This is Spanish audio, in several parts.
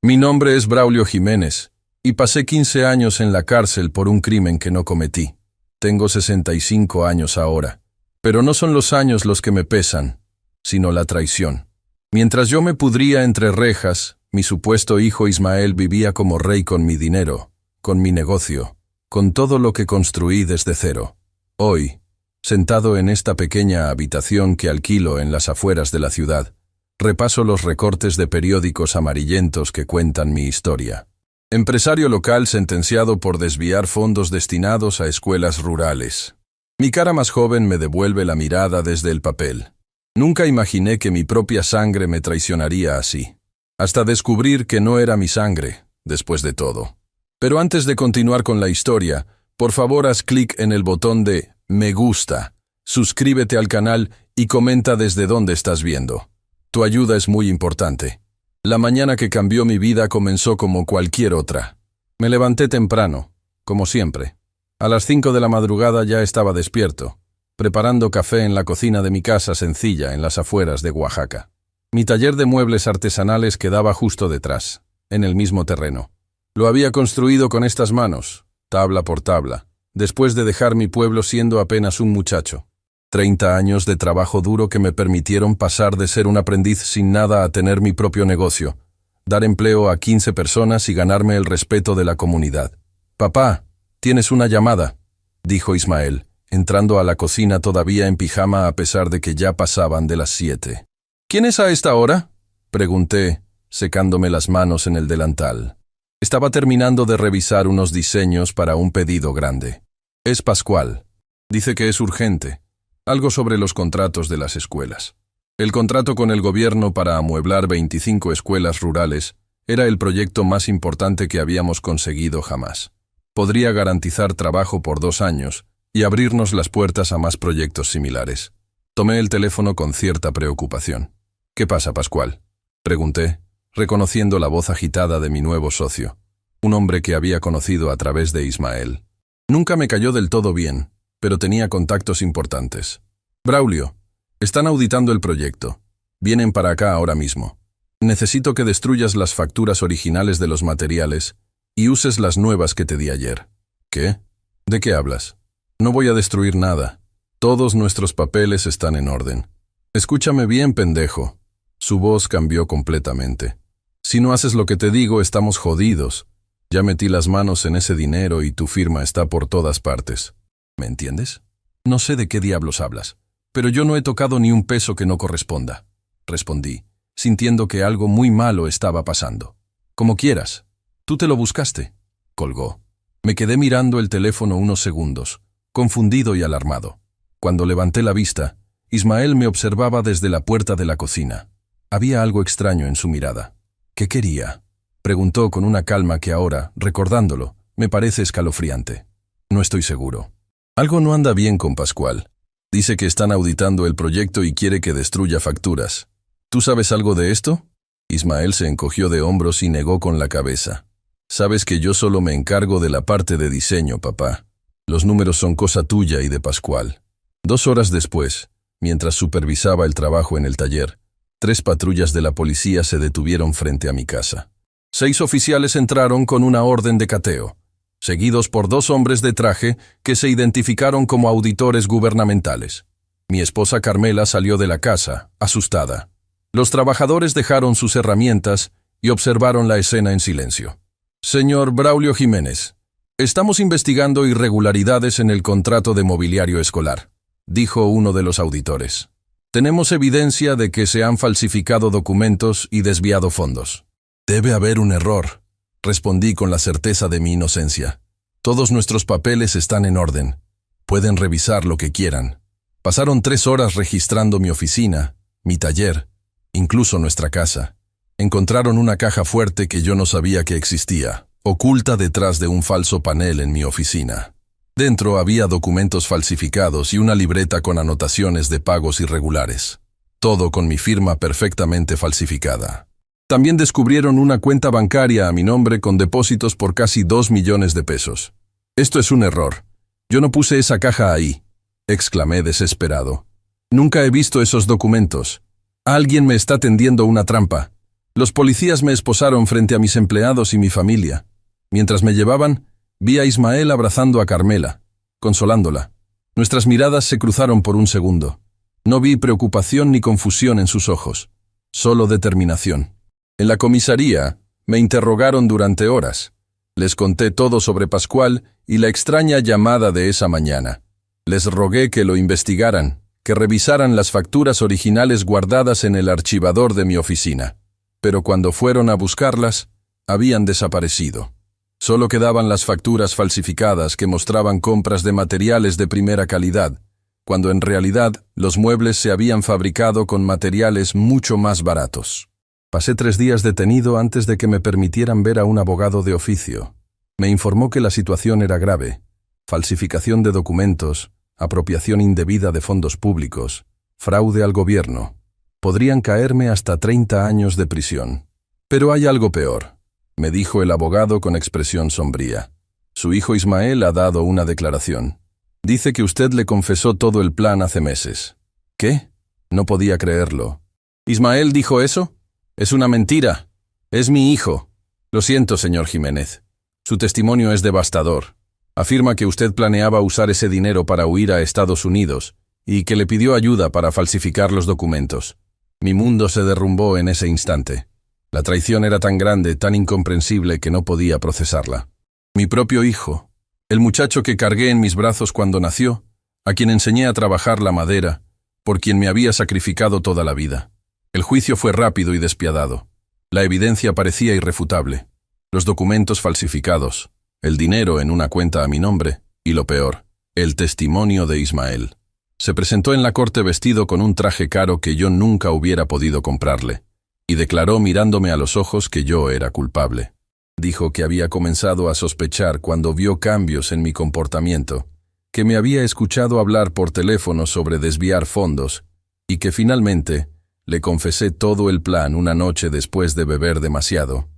Mi nombre es Braulio Jiménez, y pasé 15 años en la cárcel por un crimen que no cometí. Tengo 65 años ahora, pero no son los años los que me pesan, sino la traición. Mientras yo me pudría entre rejas, mi supuesto hijo Ismael vivía como rey con mi dinero, con mi negocio, con todo lo que construí desde cero. Hoy, sentado en esta pequeña habitación que alquilo en las afueras de la ciudad, repaso los recortes de periódicos amarillentos que cuentan mi historia. Empresario local sentenciado por desviar fondos destinados a escuelas rurales. Mi cara más joven me devuelve la mirada desde el papel. Nunca imaginé que mi propia sangre me traicionaría así. Hasta descubrir que no era mi sangre, después de todo. Pero antes de continuar con la historia, por favor haz clic en el botón de me gusta, suscríbete al canal y comenta desde dónde estás viendo. Tu ayuda es muy importante. La mañana que cambió mi vida comenzó como cualquier otra. Me levanté temprano, como siempre. A las 5 de la madrugada ya estaba despierto, preparando café en la cocina de mi casa sencilla en las afueras de Oaxaca. Mi taller de muebles artesanales quedaba justo detrás, en el mismo terreno. Lo había construido con estas manos, tabla por tabla, después de dejar mi pueblo siendo apenas un muchacho. 30 años de trabajo duro que me permitieron pasar de ser un aprendiz sin nada a tener mi propio negocio, dar empleo a 15 personas y ganarme el respeto de la comunidad. «Papá, tienes una llamada», dijo Ismael, entrando a la cocina todavía en pijama a pesar de que ya pasaban de las 7. «¿Quién es a esta hora?», pregunté, secándome las manos en el delantal. Estaba terminando de revisar unos diseños para un pedido grande. «Es Pascual. Dice que es urgente. Algo sobre los contratos de las escuelas. El contrato con el gobierno para amueblar 25 escuelas rurales era el proyecto más importante que habíamos conseguido jamás. Podría garantizar trabajo por 2 años y abrirnos las puertas a más proyectos similares. Tomé el teléfono con cierta preocupación. «¿Qué pasa, Pascual?», pregunté, reconociendo la voz agitada de mi nuevo socio, un hombre que había conocido a través de Ismael. Nunca me cayó del todo bien, pero tenía contactos importantes. «Braulio, están auditando el proyecto. Vienen para acá ahora mismo. Necesito que destruyas las facturas originales de los materiales y uses las nuevas que te di ayer». «¿Qué? ¿De qué hablas?». «No voy a destruir nada. Todos nuestros papeles están en orden». «Escúchame bien, pendejo». Su voz cambió completamente. «Si no haces lo que te digo, estamos jodidos. Ya metí las manos en ese dinero y tu firma está por todas partes. ¿Me entiendes? No sé de qué diablos hablas, pero yo no he tocado ni un peso que no corresponda», respondí, sintiendo que algo muy malo estaba pasando. «Como quieras. Tú te lo buscaste», colgó. Me quedé mirando el teléfono unos segundos, confundido y alarmado. Cuando levanté la vista, Ismael me observaba desde la puerta de la cocina. Había algo extraño en su mirada. «¿Qué quería?», preguntó con una calma que ahora, recordándolo, me parece escalofriante. «No estoy seguro». «Algo no anda bien con Pascual. Dice que están auditando el proyecto y quiere que destruya facturas. ¿Tú sabes algo de esto?». Ismael se encogió de hombros y negó con la cabeza. «Sabes que yo solo me encargo de la parte de diseño, papá. Los números son cosa tuya y de Pascual». 2 horas después, mientras supervisaba el trabajo en el taller, 3 patrullas de la policía se detuvieron frente a mi casa. 6 oficiales entraron con una orden de cateo, seguidos por 2 hombres de traje que se identificaron como auditores gubernamentales. Mi esposa Carmela salió de la casa, asustada. Los trabajadores dejaron sus herramientas y observaron la escena en silencio. «Señor Braulio Jiménez, estamos investigando irregularidades en el contrato de mobiliario escolar», dijo uno de los auditores. «Tenemos evidencia de que se han falsificado documentos y desviado fondos». «Debe haber un error», respondí con la certeza de mi inocencia. «Todos nuestros papeles están en orden. Pueden revisar lo que quieran». Pasaron 3 horas registrando mi oficina, mi taller, incluso nuestra casa. Encontraron una caja fuerte que yo no sabía que existía, oculta detrás de un falso panel en mi oficina. Dentro había documentos falsificados y una libreta con anotaciones de pagos irregulares. Todo con mi firma perfectamente falsificada. También descubrieron una cuenta bancaria a mi nombre con depósitos por casi 2 millones de pesos. «Esto es un error. Yo no puse esa caja ahí», exclamé desesperado. «Nunca he visto esos documentos. Alguien me está tendiendo una trampa. Los policías me esposaron frente a mis empleados y mi familia. Mientras me llevaban, vi a Ismael abrazando a Carmela, consolándola. Nuestras miradas se cruzaron por un segundo. No vi preocupación ni confusión en sus ojos, solo determinación. En la comisaría, me interrogaron durante horas. Les conté todo sobre Pascual y la extraña llamada de esa mañana. Les rogué que lo investigaran, que revisaran las facturas originales guardadas en el archivador de mi oficina. Pero cuando fueron a buscarlas, habían desaparecido. Solo quedaban las facturas falsificadas que mostraban compras de materiales de primera calidad, cuando en realidad los muebles se habían fabricado con materiales mucho más baratos. Pasé 3 días detenido antes de que me permitieran ver a un abogado de oficio. Me informó que la situación era grave: falsificación de documentos, apropiación indebida de fondos públicos, fraude al gobierno. Podrían caerme hasta 30 años de prisión. Pero hay algo peor, me dijo el abogado con expresión sombría. Su hijo Ismael ha dado una declaración. Dice que usted le confesó todo el plan hace meses. ¿Qué? No podía creerlo. ¿Ismael dijo eso? Es una mentira. Es mi hijo. Lo siento, señor Jiménez. Su testimonio es devastador. Afirma que usted planeaba usar ese dinero para huir a Estados Unidos y que le pidió ayuda para falsificar los documentos. Mi mundo se derrumbó en ese instante. La traición era tan grande, tan incomprensible que no podía procesarla. Mi propio hijo, el muchacho que cargué en mis brazos cuando nació, a quien enseñé a trabajar la madera, por quien me había sacrificado toda la vida. El juicio fue rápido y despiadado. La evidencia parecía irrefutable. Los documentos falsificados, el dinero en una cuenta a mi nombre, y lo peor, el testimonio de Ismael. Se presentó en la corte vestido con un traje caro que yo nunca hubiera podido comprarle, y declaró mirándome a los ojos que yo era culpable. Dijo que había comenzado a sospechar cuando vio cambios en mi comportamiento, que me había escuchado hablar por teléfono sobre desviar fondos, y que finalmente le confesé todo el plan una noche después de beber demasiado.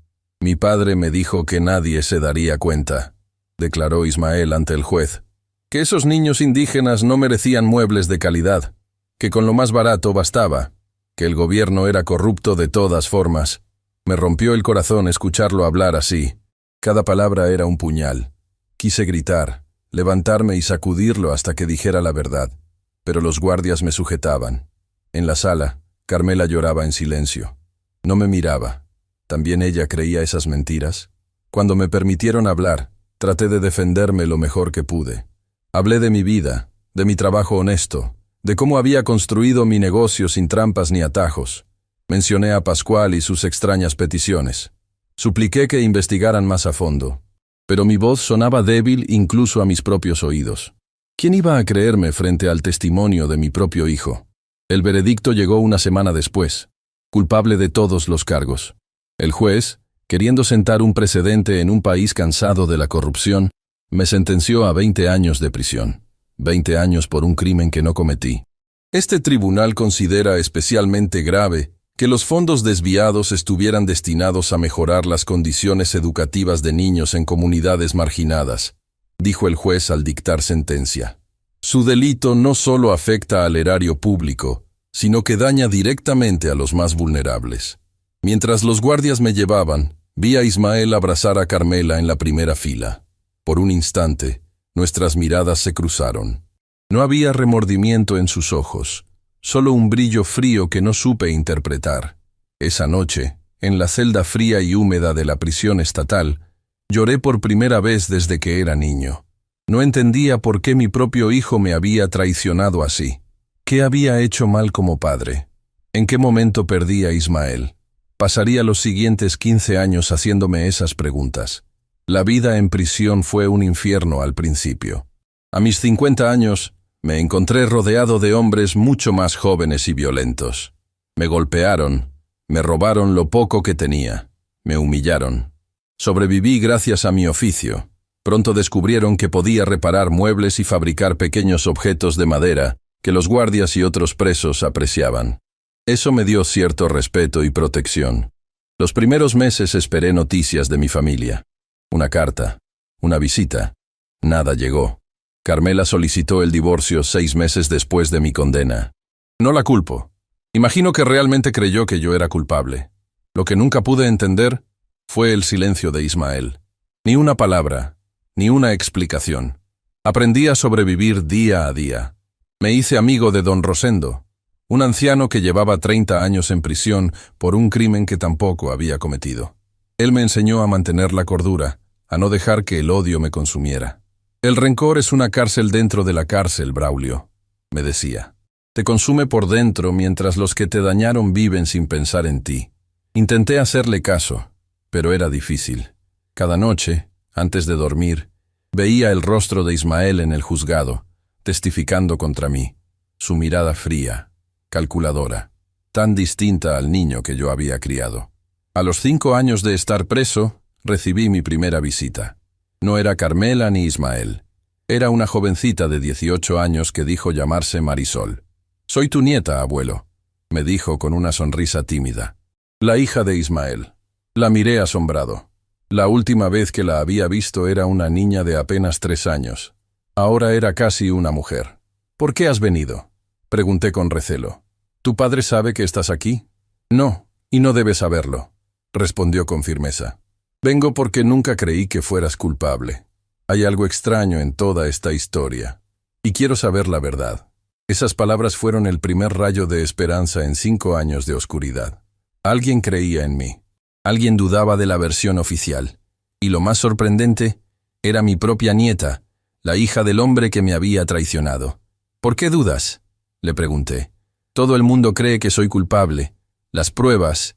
Mi padre me dijo que nadie se daría cuenta, declaró Ismael ante el juez, que esos niños indígenas no merecían muebles de calidad, que con lo más barato bastaba, que el gobierno era corrupto de todas formas. Me rompió el corazón escucharlo hablar así. Cada palabra era un puñal. Quise gritar, levantarme y sacudirlo hasta que dijera la verdad, pero los guardias me sujetaban. En la sala, Carmela lloraba en silencio. No me miraba. ¿También ella creía esas mentiras? Cuando me permitieron hablar, traté de defenderme lo mejor que pude. Hablé de mi vida, de mi trabajo honesto, de cómo había construido mi negocio sin trampas ni atajos. Mencioné a Pascual y sus extrañas peticiones. Supliqué que investigaran más a fondo, pero mi voz sonaba débil incluso a mis propios oídos. ¿Quién iba a creerme frente al testimonio de mi propio hijo? El veredicto llegó una semana después, culpable de todos los cargos. El juez, queriendo sentar un precedente en un país cansado de la corrupción, me sentenció a 20 años de prisión. 20 años por un crimen que no cometí. Este tribunal considera especialmente grave que los fondos desviados estuvieran destinados a mejorar las condiciones educativas de niños en comunidades marginadas, dijo el juez al dictar sentencia. Su delito no solo afecta al erario público, sino que daña directamente a los más vulnerables. Mientras los guardias me llevaban, vi a Ismael abrazar a Carmela en la primera fila. Por un instante, nuestras miradas se cruzaron. No había remordimiento en sus ojos, solo un brillo frío que no supe interpretar. Esa noche, en la celda fría y húmeda de la prisión estatal, lloré por primera vez desde que era niño. No entendía por qué mi propio hijo me había traicionado así. ¿Qué había hecho mal como padre? ¿En qué momento perdí a Ismael? Pasaría los siguientes 15 años haciéndome esas preguntas. La vida en prisión fue un infierno al principio. A mis 50 años, me encontré rodeado de hombres mucho más jóvenes y violentos. Me golpearon, me robaron lo poco que tenía, me humillaron. Sobreviví gracias a mi oficio. Pronto descubrieron que podía reparar muebles y fabricar pequeños objetos de madera que los guardias y otros presos apreciaban. Eso me dio cierto respeto y protección. Los primeros meses esperé noticias de mi familia. Una carta, una visita. Nada llegó. Carmela solicitó el divorcio 6 meses después de mi condena. No la culpo. Imagino que realmente creyó que yo era culpable. Lo que nunca pude entender fue el silencio de Ismael. Ni una palabra, ni una explicación. Aprendí a sobrevivir día a día. Me hice amigo de don Rosendo, un anciano que llevaba 30 años en prisión por un crimen que tampoco había cometido. Él me enseñó a mantener la cordura, a no dejar que el odio me consumiera. El rencor es una cárcel dentro de la cárcel, Braulio, me decía. Te consume por dentro mientras los que te dañaron viven sin pensar en ti. Intenté hacerle caso, pero era difícil. Cada noche, antes de dormir, veía el rostro de Ismael en el juzgado, testificando contra mí. Su mirada fría, calculadora, tan distinta al niño que yo había criado. A los 5 años de estar preso, recibí mi primera visita. No era Carmela ni Ismael. Era una jovencita de 18 años que dijo llamarse Marisol. «Soy tu nieta, abuelo», me dijo con una sonrisa tímida. La hija de Ismael. La miré asombrado. La última vez que la había visto era una niña de apenas 3 años. Ahora era casi una mujer. «¿Por qué has venido?», pregunté con recelo. «¿Tu padre sabe que estás aquí?». «No, y no debe saberlo», respondió con firmeza. «Vengo porque nunca creí que fueras culpable. Hay algo extraño en toda esta historia. Y quiero saber la verdad». Esas palabras fueron el primer rayo de esperanza en 5 años de oscuridad. Alguien creía en mí. Alguien dudaba de la versión oficial. Y lo más sorprendente, era mi propia nieta, la hija del hombre que me había traicionado. «¿Por qué dudas?», le pregunté. «Todo el mundo cree que soy culpable. Las pruebas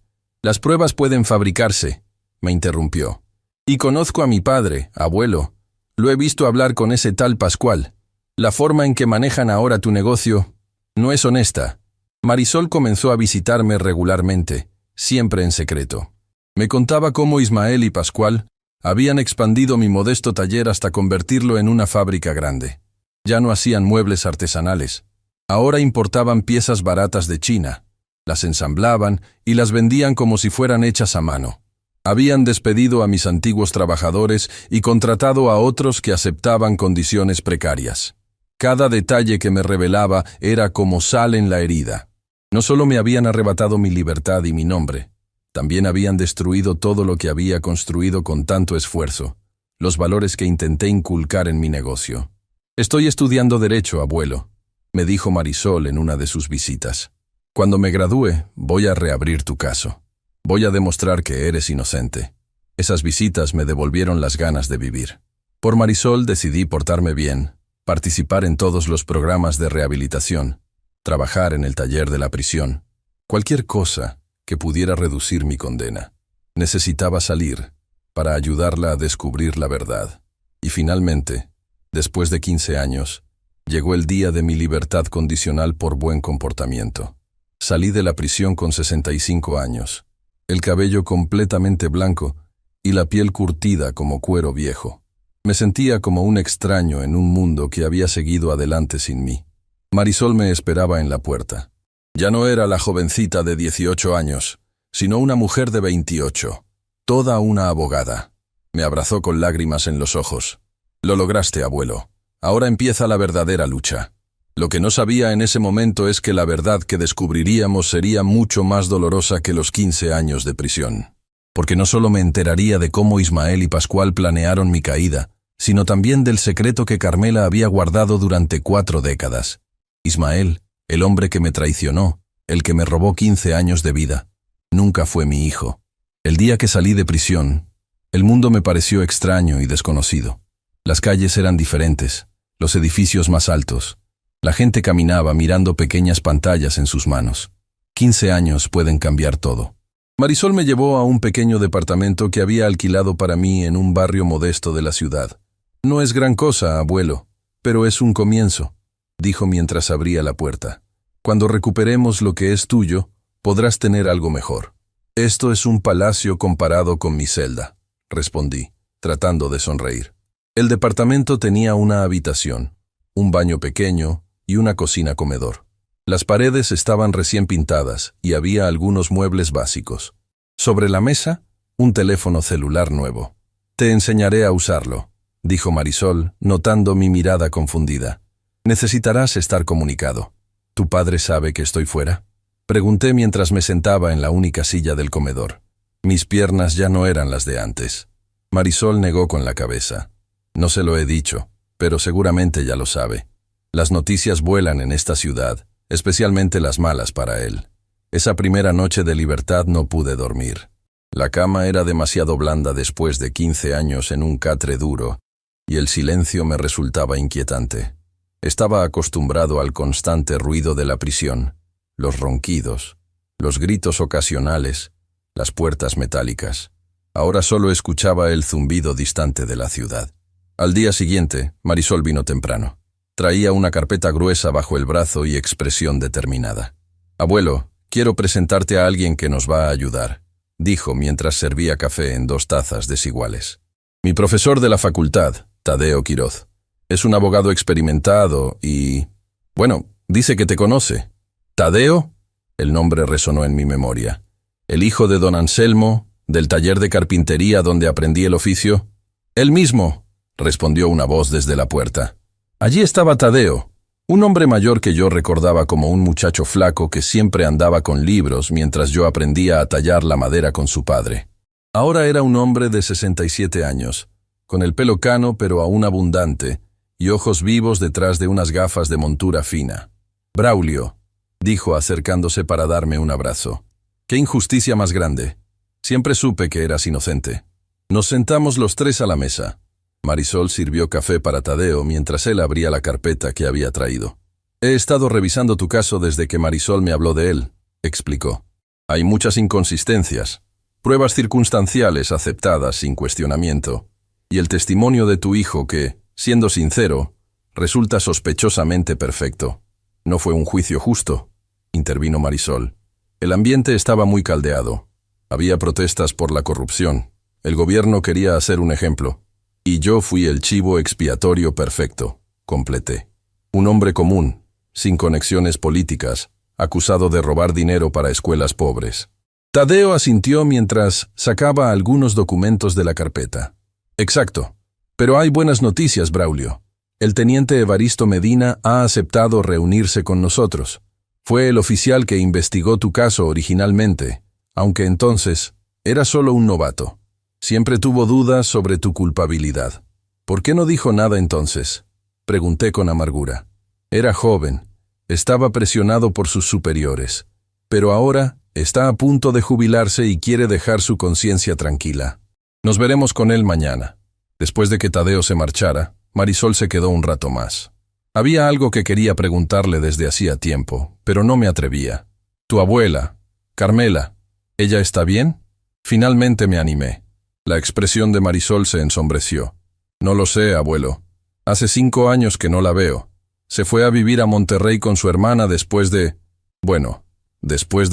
pueden fabricarse», me interrumpió. «Y conozco a mi padre, abuelo. Lo he visto hablar con ese tal Pascual. La forma en que manejan ahora tu negocio no es honesta». Marisol comenzó a visitarme regularmente, siempre en secreto. Me contaba cómo Ismael y Pascual habían expandido mi modesto taller hasta convertirlo en una fábrica grande. Ya no hacían muebles artesanales. Ahora importaban piezas baratas de China, las ensamblaban y las vendían como si fueran hechas a mano. Habían despedido a mis antiguos trabajadores y contratado a otros que aceptaban condiciones precarias. Cada detalle que me revelaba era como sal en la herida. No solo me habían arrebatado mi libertad y mi nombre, también habían destruido todo lo que había construido con tanto esfuerzo, los valores que intenté inculcar en mi negocio. «Estoy estudiando Derecho, abuelo», me dijo Marisol en una de sus visitas. «Cuando me gradúe, voy a reabrir tu caso. Voy a demostrar que eres inocente». Esas visitas me devolvieron las ganas de vivir. Por Marisol decidí portarme bien, participar en todos los programas de rehabilitación, trabajar en el taller de la prisión, cualquier cosa que pudiera reducir mi condena. Necesitaba salir para ayudarla a descubrir la verdad. Y finalmente, después de 15 años, llegó el día de mi libertad condicional por buen comportamiento. Salí de la prisión con 65 años, el cabello completamente blanco y la piel curtida como cuero viejo. Me sentía como un extraño en un mundo que había seguido adelante sin mí. Marisol me esperaba en la puerta. Ya no era la jovencita de 18 años, sino una mujer de 28, toda una abogada. Me abrazó con lágrimas en los ojos. «Lo lograste, abuelo. Ahora empieza la verdadera lucha». Lo que no sabía en ese momento es que la verdad que descubriríamos sería mucho más dolorosa que los 15 años de prisión. Porque no solo me enteraría de cómo Ismael y Pascual planearon mi caída, sino también del secreto que Carmela había guardado durante 4 décadas. Ismael, el hombre que me traicionó, el que me robó 15 años de vida, nunca fue mi hijo. El día que salí de prisión, el mundo me pareció extraño y desconocido. Las calles eran diferentes, los edificios más altos. La gente caminaba mirando pequeñas pantallas en sus manos. 15 años pueden cambiar todo. Marisol me llevó a un pequeño departamento que había alquilado para mí en un barrio modesto de la ciudad. «No es gran cosa, abuelo, pero es un comienzo», dijo mientras abría la puerta. «Cuando recuperemos lo que es tuyo, podrás tener algo mejor». «Esto es un palacio comparado con mi celda», respondí, tratando de sonreír. El departamento tenía una habitación, un baño pequeño y una cocina-comedor. Las paredes estaban recién pintadas y había algunos muebles básicos. Sobre la mesa, un teléfono celular nuevo. «Te enseñaré a usarlo», dijo Marisol, notando mi mirada confundida. «Necesitarás estar comunicado». «¿Tu padre sabe que estoy fuera?», pregunté mientras me sentaba en la única silla del comedor. Mis piernas ya no eran las de antes. Marisol negó con la cabeza. No se lo he dicho, pero seguramente ya lo sabe. Las noticias vuelan en esta ciudad, especialmente las malas para él. Esa primera noche de libertad no pude dormir. La cama era demasiado blanda después de 15 años en un catre duro, y el silencio me resultaba inquietante. Estaba acostumbrado al constante ruido de la prisión, los ronquidos, los gritos ocasionales, las puertas metálicas. Ahora solo escuchaba el zumbido distante de la ciudad. Al día siguiente, Marisol vino temprano. Traía una carpeta gruesa bajo el brazo y expresión determinada. «Abuelo, quiero presentarte a alguien que nos va a ayudar», dijo mientras servía café en 2 tazas desiguales. «Mi profesor de la facultad, Tadeo Quiroz. Es un abogado experimentado y... bueno, dice que te conoce». «¿Tadeo?», el nombre resonó en mi memoria. «¿El hijo de don Anselmo, del taller de carpintería donde aprendí el oficio?» «Él mismo», respondió una voz desde la puerta. Allí estaba Tadeo, un hombre mayor que yo recordaba como un muchacho flaco que siempre andaba con libros mientras yo aprendía a tallar la madera con su padre. Ahora era un hombre de 67 años, con el pelo cano pero aún abundante, y ojos vivos detrás de unas gafas de montura fina. «Braulio», dijo acercándose para darme un abrazo. «Qué injusticia más grande. Siempre supe que eras inocente». Nos sentamos los 3 a la mesa. Marisol sirvió café para Tadeo mientras él abría la carpeta que había traído. «He estado revisando tu caso desde que Marisol me habló de él», explicó. «Hay muchas inconsistencias, pruebas circunstanciales aceptadas sin cuestionamiento, y el testimonio de tu hijo que, siendo sincero, resulta sospechosamente perfecto. No fue un juicio justo», intervino Marisol. «El ambiente estaba muy caldeado. Había protestas por la corrupción. El gobierno quería hacer un ejemplo. Y yo fui el chivo expiatorio perfecto», completé. «Un hombre común, sin conexiones políticas, acusado de robar dinero para escuelas pobres». Tadeo asintió mientras sacaba algunos documentos de la carpeta. «Exacto. Pero hay buenas noticias, Braulio. El teniente Evaristo Medina ha aceptado reunirse con nosotros. Fue el oficial que investigó tu caso originalmente, aunque entonces era solo un novato. Siempre tuvo dudas sobre tu culpabilidad. ¿Por qué no dijo nada entonces?», pregunté con amargura. Era joven, estaba presionado por sus superiores, pero ahora está a punto de jubilarse y quiere dejar su conciencia tranquila. «Nos veremos con él mañana». Después de que Tadeo se marchara, Marisol se quedó un rato más. Había algo que quería preguntarle desde hacía tiempo, pero no me atrevía. «Tu abuela, Carmela, ¿ella está bien?». Finalmente me animé. La expresión de Marisol se ensombreció. «No lo sé, abuelo. Hace 5 años que no la veo. Se fue a vivir a Monterrey con su hermana después de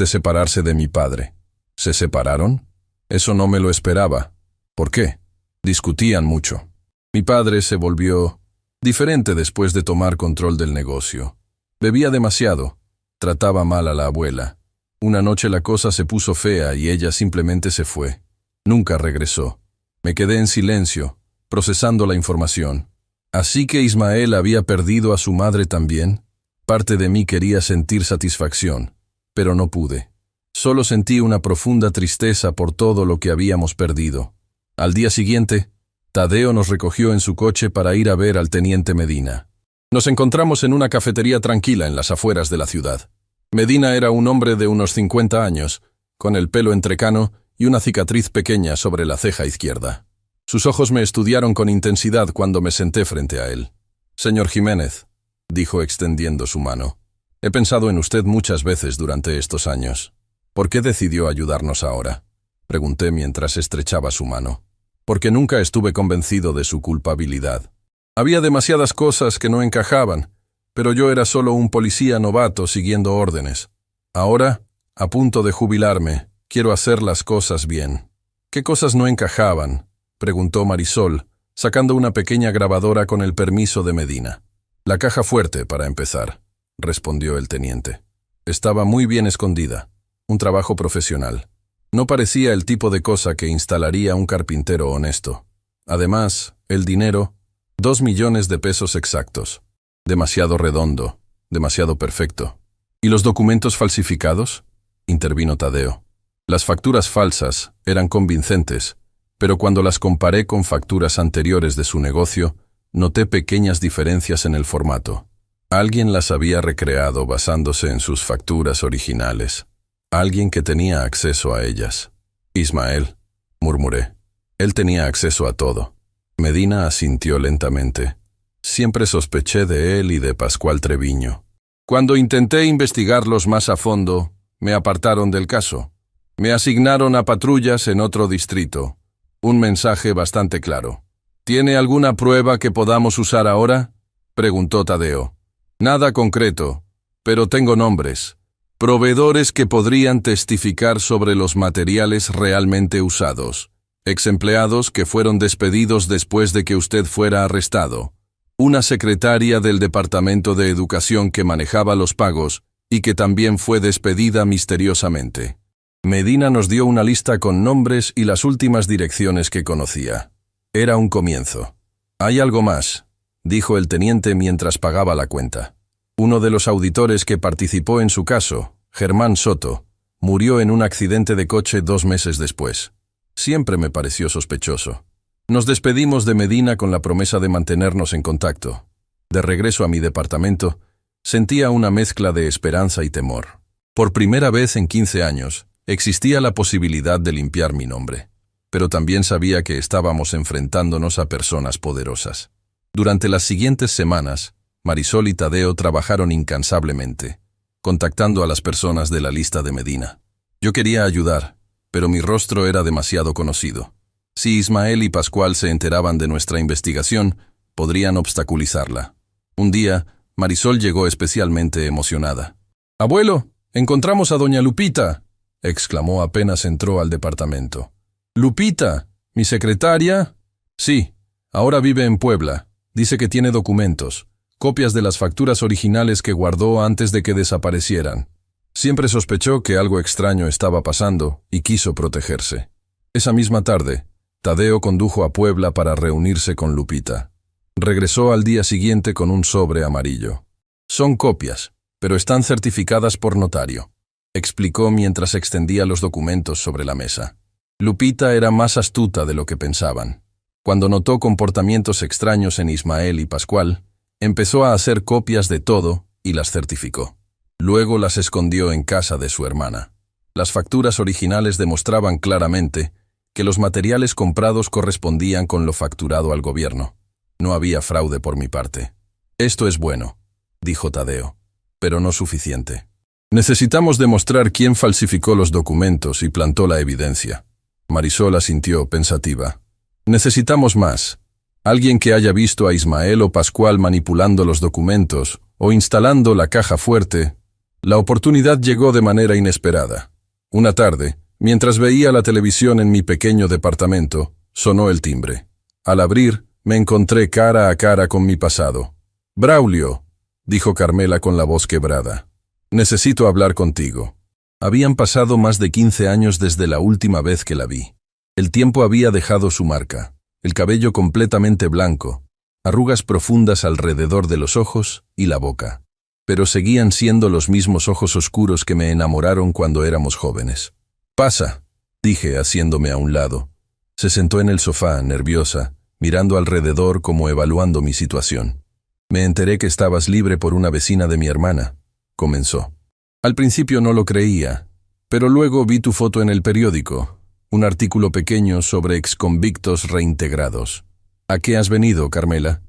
separarse de mi padre». «¿Se separaron?». «Eso no me lo esperaba». «¿Por qué?». «Discutían mucho. Mi padre se volvió diferente después de tomar control del negocio. Bebía demasiado. Trataba mal a la abuela. Una noche la cosa se puso fea y ella simplemente se fue. Nunca regresó. Me quedé en silencio, procesando la información. ¿Así que Ismael había perdido a su madre también? Parte de mí quería sentir satisfacción, pero no pude. Solo sentí una profunda tristeza por todo lo que habíamos perdido. Al día siguiente, Tadeo nos recogió en su coche para ir a ver al teniente Medina. Nos encontramos en una cafetería tranquila en las afueras de la ciudad. Medina era un hombre de unos 50 años, con el pelo entrecano y una cicatriz pequeña sobre la ceja izquierda. Sus ojos me estudiaron con intensidad cuando me senté frente a él. «Señor Jiménez», dijo extendiendo su mano, «he pensado en usted muchas veces durante estos años. ¿Por qué decidió ayudarnos ahora?», pregunté mientras estrechaba su mano. «Porque nunca estuve convencido de su culpabilidad. Había demasiadas cosas que no encajaban, pero yo era solo un policía novato siguiendo órdenes. Ahora, a punto de jubilarme, quiero hacer las cosas bien». «¿Qué cosas no encajaban?», preguntó Marisol, sacando una pequeña grabadora con el permiso de Medina. «La caja fuerte, para empezar», respondió el teniente. Estaba muy bien escondida. Un trabajo profesional. No parecía el tipo de cosa que instalaría un carpintero honesto. Además, el dinero, 2 millones de pesos exactos. Demasiado redondo, demasiado perfecto. «¿Y los documentos falsificados?», intervino Tadeo. Las facturas falsas eran convincentes, pero cuando las comparé con facturas anteriores de su negocio, noté pequeñas diferencias en el formato. Alguien las había recreado basándose en sus facturas originales. Alguien que tenía acceso a ellas. Ismael, murmuré. Él tenía acceso a todo. Medina asintió lentamente. Siempre sospeché de él y de Pascual Treviño. Cuando intenté investigarlos más a fondo, me apartaron del caso. Me asignaron a patrullas en otro distrito. Un mensaje bastante claro. ¿Tiene alguna prueba que podamos usar ahora?, preguntó Tadeo. Nada concreto, pero tengo nombres. Proveedores que podrían testificar sobre los materiales realmente usados. Exempleados que fueron despedidos después de que usted fuera arrestado. Una secretaria del Departamento de Educación que manejaba los pagos y que también fue despedida misteriosamente. Medina nos dio una lista con nombres y las últimas direcciones que conocía. Era un comienzo. «Hay algo más», dijo el teniente mientras pagaba la cuenta. Uno de los auditores que participó en su caso, Germán Soto, murió en un accidente de coche 2 meses después. Siempre me pareció sospechoso. Nos despedimos de Medina con la promesa de mantenernos en contacto. De regreso a mi departamento, sentía una mezcla de esperanza y temor. Por primera vez en 15 años, existía la posibilidad de limpiar mi nombre. Pero también sabía que estábamos enfrentándonos a personas poderosas. Durante las siguientes semanas, Marisol y Tadeo trabajaron incansablemente, contactando a las personas de la lista de Medina. Yo quería ayudar, pero mi rostro era demasiado conocido. Si Ismael y Pascual se enteraban de nuestra investigación, podrían obstaculizarla. Un día, Marisol llegó especialmente emocionada. «Abuelo, encontramos a doña Lupita», exclamó apenas entró al departamento. «¿Lupita? ¿Mi secretaria?» «Sí, ahora vive en Puebla. Dice que tiene documentos, copias de las facturas originales que guardó antes de que desaparecieran. Siempre sospechó que algo extraño estaba pasando y quiso protegerse». Esa misma tarde, Tadeo condujo a Puebla para reunirse con Lupita. Regresó al día siguiente con un sobre amarillo. «Son copias, pero están certificadas por notario», explicó mientras extendía los documentos sobre la mesa. Lupita era más astuta de lo que pensaban. Cuando notó comportamientos extraños en Ismael y Pascual, empezó a hacer copias de todo y las certificó. Luego las escondió en casa de su hermana. Las facturas originales demostraban claramente que los materiales comprados correspondían con lo facturado al gobierno. No había fraude por mi parte. «Esto es bueno», dijo Tadeo, «pero no suficiente. Necesitamos demostrar quién falsificó los documentos y plantó la evidencia». Marisol asintió, pensativa. «Necesitamos más. Alguien que haya visto a Ismael o Pascual manipulando los documentos o instalando la caja fuerte». La oportunidad llegó de manera inesperada. Una tarde, mientras veía la televisión en mi pequeño departamento, sonó el timbre. Al abrir, me encontré cara a cara con mi pasado. «Braulio», dijo Carmela con la voz quebrada. «Necesito hablar contigo». Habían pasado más de 15 años desde la última vez que la vi. El tiempo había dejado su marca, el cabello completamente blanco, arrugas profundas alrededor de los ojos y la boca. Pero seguían siendo los mismos ojos oscuros que me enamoraron cuando éramos jóvenes. «Pasa», dije haciéndome a un lado. Se sentó en el sofá, nerviosa, mirando alrededor como evaluando mi situación. «Me enteré que estabas libre por una vecina de mi hermana», comenzó. «Al principio no lo creía, pero luego vi tu foto en el periódico, un artículo pequeño sobre exconvictos reintegrados». «¿A qué has venido, Carmela?»,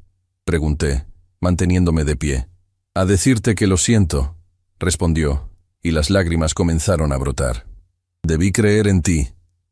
pregunté, manteniéndome de pie. «A decirte que lo siento», respondió, y las lágrimas comenzaron a brotar. «Debí creer en ti.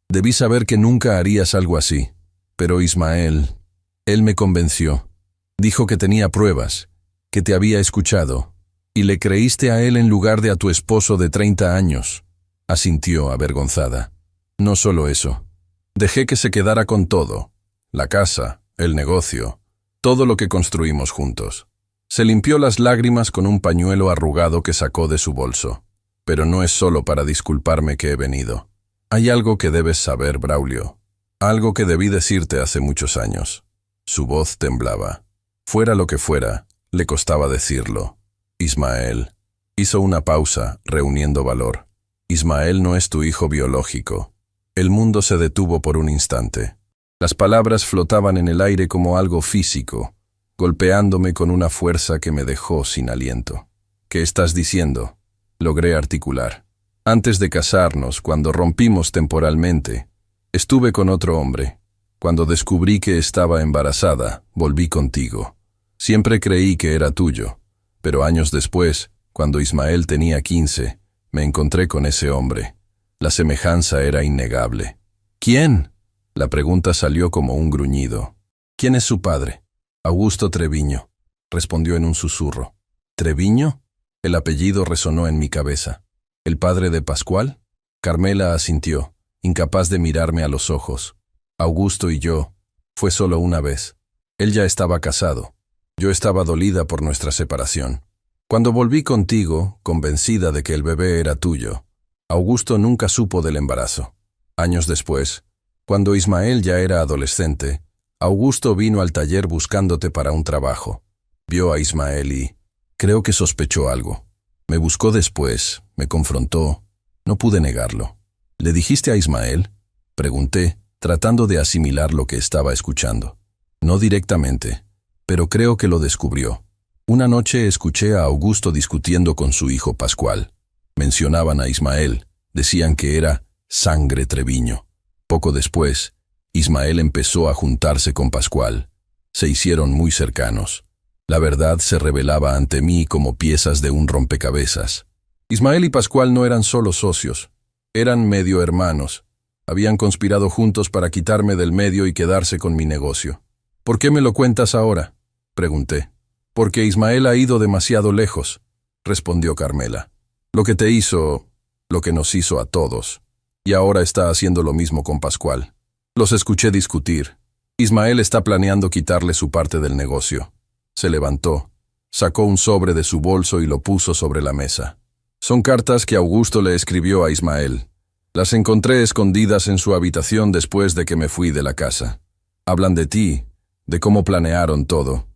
Debí saber que nunca harías algo así. Pero Ismael, él me convenció. Dijo que tenía pruebas, que te había escuchado. Y le creíste a él en lugar de a tu esposo de 30 años», asintió avergonzada. «No solo eso. Dejé que se quedara con todo. La casa, el negocio, todo lo que construimos juntos». Se limpió las lágrimas con un pañuelo arrugado que sacó de su bolso. «Pero no es solo para disculparme que he venido. Hay algo que debes saber, Braulio. Algo que debí decirte hace muchos años». Su voz temblaba. Fuera lo que fuera, le costaba decirlo. «Ismael». Hizo una pausa, reuniendo valor. Ismael no es tu hijo biológico. El mundo se detuvo por un instante. Las palabras flotaban en el aire como algo físico, golpeándome con una fuerza que me dejó sin aliento. ¿Qué estás diciendo? Logré articular. Antes de casarnos, cuando rompimos temporalmente, estuve con otro hombre. Cuando descubrí que estaba embarazada, volví contigo. Siempre creí que era tuyo, pero años después, cuando Ismael tenía 15, me encontré con ese hombre. La semejanza era innegable. ¿Quién? La pregunta salió como un gruñido. ¿Quién es su padre? Augusto Treviño, respondió en un susurro. ¿Treviño? El apellido resonó en mi cabeza. ¿El padre de Pascual? Carmela asintió, incapaz de mirarme a los ojos. Augusto y yo, fue solo una vez. Él ya estaba casado. Yo estaba dolida por nuestra separación. Cuando volví contigo, convencida de que el bebé era tuyo, Augusto nunca supo del embarazo. Años después, cuando Ismael ya era adolescente, Augusto vino al taller buscándote para un trabajo. Vio a Ismael y creo que sospechó algo. Me buscó después, me confrontó. No pude negarlo. ¿Le dijiste a Ismael? Pregunté, tratando de asimilar lo que estaba escuchando. No directamente, pero creo que lo descubrió. Una noche escuché a Augusto discutiendo con su hijo Pascual. Mencionaban a Ismael, decían que era sangre Treviño. Poco después, Ismael empezó a juntarse con Pascual. Se hicieron muy cercanos. La verdad se revelaba ante mí como piezas de un rompecabezas. Ismael y Pascual no eran solo socios, eran medio hermanos. Habían conspirado juntos para quitarme del medio y quedarse con mi negocio. ¿Por qué me lo cuentas ahora?, pregunté. Porque Ismael ha ido demasiado lejos, respondió Carmela. Lo que te hizo, lo que nos hizo a todos. Y ahora está haciendo lo mismo con Pascual. Los escuché discutir. Ismael está planeando quitarle su parte del negocio. Se levantó, sacó un sobre de su bolso y lo puso sobre la mesa. Son cartas que Augusto le escribió a Ismael. Las encontré escondidas en su habitación después de que me fui de la casa. Hablan de ti, de cómo planearon todo.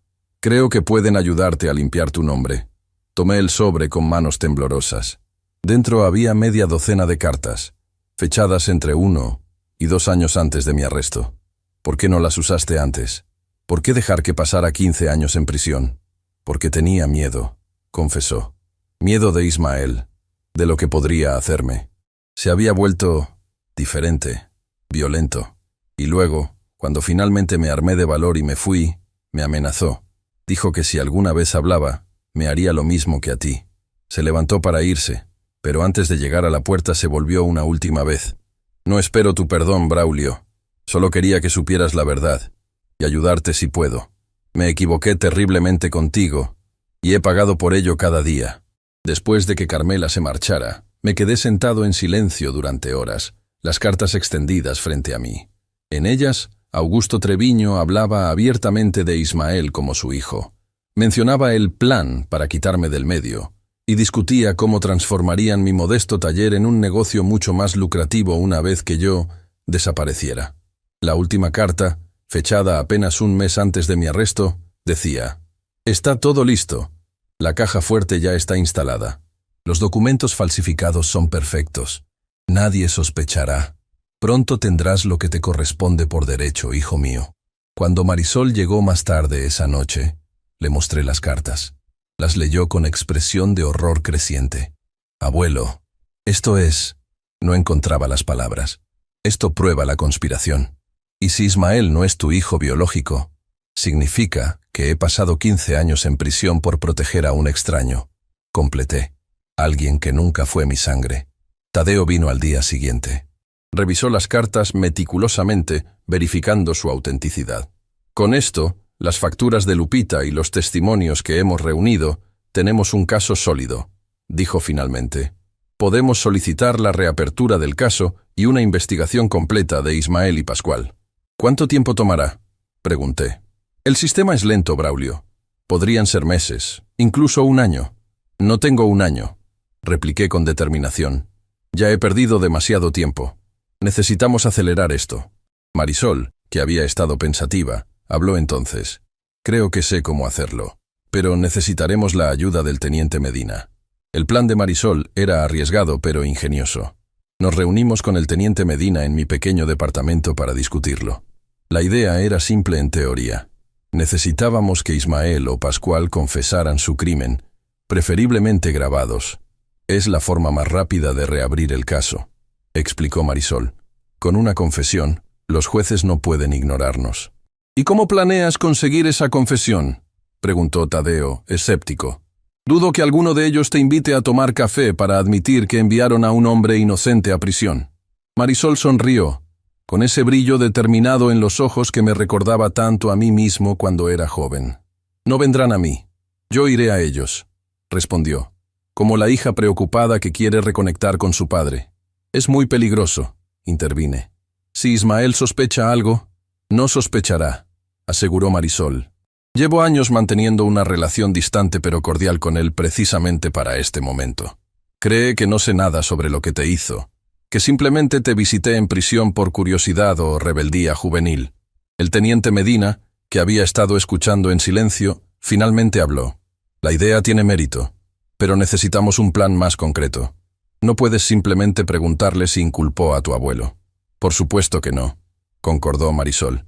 Creo que pueden ayudarte a limpiar tu nombre. Tomé el sobre con manos temblorosas. Dentro había media docena de cartas, fechadas entre 1 y 2 años antes de mi arresto. ¿Por qué no las usaste antes? ¿Por qué dejar que pasara 15 años en prisión? Porque tenía miedo, confesó. Miedo de Ismael, de lo que podría hacerme. Se había vuelto diferente, violento. Y luego, cuando finalmente me armé de valor y me fui, me amenazó. Dijo que si alguna vez hablaba, me haría lo mismo que a ti. Se levantó para irse, pero antes de llegar a la puerta se volvió una última vez. No espero tu perdón, Braulio. Solo quería que supieras la verdad, y ayudarte si puedo. Me equivoqué terriblemente contigo, y he pagado por ello cada día. Después de que Carmela se marchara, me quedé sentado en silencio durante horas, las cartas extendidas frente a mí. En ellas, Augusto Treviño hablaba abiertamente de Ismael como su hijo. Mencionaba el plan para quitarme del medio y discutía cómo transformarían mi modesto taller en un negocio mucho más lucrativo una vez que yo desapareciera. La última carta, fechada apenas un mes antes de mi arresto, decía: «Está todo listo. La caja fuerte ya está instalada. Los documentos falsificados son perfectos. Nadie sospechará. Pronto tendrás lo que te corresponde por derecho, hijo mío». Cuando Marisol llegó más tarde esa noche, le mostré las cartas. Las leyó con expresión de horror creciente. «Abuelo, esto es...» No encontraba las palabras. «Esto prueba la conspiración. Y si Ismael no es tu hijo biológico, significa que he pasado 15 años en prisión por proteger a un extraño», completé. «Alguien que nunca fue mi sangre». Tadeo vino al día siguiente. Revisó las cartas meticulosamente, verificando su autenticidad. «Con esto, las facturas de Lupita y los testimonios que hemos reunido, tenemos un caso sólido», dijo finalmente. «Podemos solicitar la reapertura del caso y una investigación completa de Ismael y Pascual». «¿Cuánto tiempo tomará?», pregunté. «El sistema es lento, Braulio. Podrían ser meses, incluso un año». «No tengo un año», repliqué con determinación. «Ya he perdido demasiado tiempo. Necesitamos acelerar esto». Marisol, que había estado pensativa, habló entonces. «Creo que sé cómo hacerlo, pero necesitaremos la ayuda del teniente Medina». El plan de Marisol era arriesgado pero ingenioso. Nos reunimos con el teniente Medina en mi pequeño departamento para discutirlo. La idea era simple en teoría. Necesitábamos que Ismael o Pascual confesaran su crimen, preferiblemente grabados. Es la forma más rápida de reabrir el caso, explicó Marisol. Con una confesión, los jueces no pueden ignorarnos. ¿Y cómo planeas conseguir esa confesión?, preguntó Tadeo, escéptico. Dudo que alguno de ellos te invite a tomar café para admitir que enviaron a un hombre inocente a prisión. Marisol sonrió, con ese brillo determinado en los ojos que me recordaba tanto a mí mismo cuando era joven. No vendrán a mí, yo iré a ellos, respondió, como la hija preocupada que quiere reconectar con su padre. Es muy peligroso, intervine. Si Ismael sospecha algo, no sospechará, aseguró Marisol. Llevo años manteniendo una relación distante pero cordial con él precisamente para este momento. Cree que no sé nada sobre lo que te hizo, que simplemente te visité en prisión por curiosidad o rebeldía juvenil. El teniente Medina, que había estado escuchando en silencio, finalmente habló. La idea tiene mérito, pero necesitamos un plan más concreto. No puedes simplemente preguntarle si inculpó a tu abuelo. Por supuesto que no, concordó Marisol.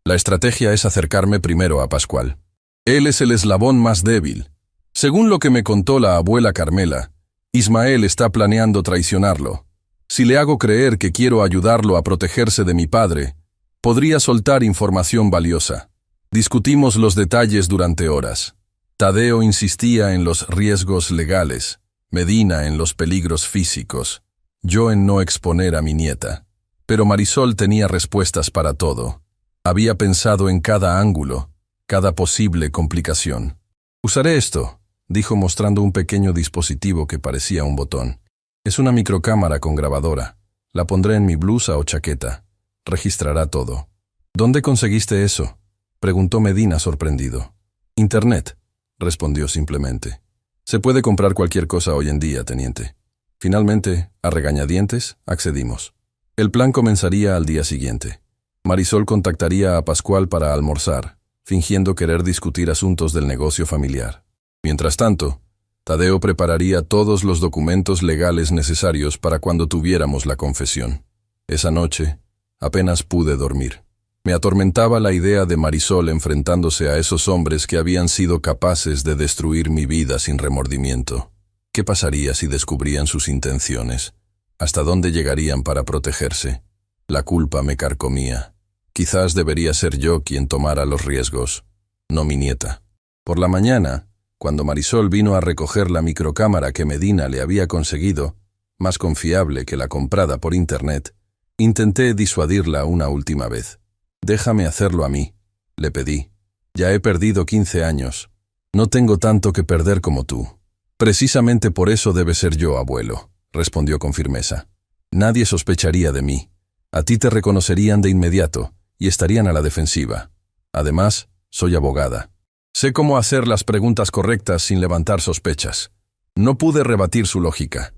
La estrategia es acercarme primero a Pascual. Él es el eslabón más débil. Según lo que me contó la abuela Carmela, Ismael está planeando traicionarlo. Si le hago creer que quiero ayudarlo a protegerse de mi padre, podría soltar información valiosa. Discutimos los detalles durante horas. Tadeo insistía en los riesgos legales, Medina en los peligros físicos, yo en no exponer a mi nieta. Pero Marisol tenía respuestas para todo. Había pensado en cada ángulo, cada posible complicación. Usaré esto, dijo mostrando un pequeño dispositivo que parecía un botón. Es una microcámara con grabadora. La pondré en mi blusa o chaqueta. Registrará todo. ¿Dónde conseguiste eso?, preguntó Medina sorprendido. Internet, respondió simplemente. Se puede comprar cualquier cosa hoy en día, teniente. Finalmente, a regañadientes, accedimos. El plan comenzaría al día siguiente. Marisol contactaría a Pascual para almorzar, fingiendo querer discutir asuntos del negocio familiar. Mientras tanto, Tadeo prepararía todos los documentos legales necesarios para cuando tuviéramos la confesión. Esa noche, apenas pude dormir. Me atormentaba la idea de Marisol enfrentándose a esos hombres que habían sido capaces de destruir mi vida sin remordimiento. ¿Qué pasaría si descubrían sus intenciones? ¿Hasta dónde llegarían para protegerse? La culpa me carcomía. Quizás debería ser yo quien tomara los riesgos, no mi nieta. Por la mañana, cuando Marisol vino a recoger la microcámara que Medina le había conseguido, más confiable que la comprada por internet, intenté disuadirla una última vez. Déjame hacerlo a mí, le pedí. Ya he perdido 15 años. No tengo tanto que perder como tú. Precisamente por eso debe ser yo, abuelo, respondió con firmeza. Nadie sospecharía de mí. A ti te reconocerían de inmediato y estarían a la defensiva. Además, soy abogada. Sé cómo hacer las preguntas correctas sin levantar sospechas. No pude rebatir su lógica.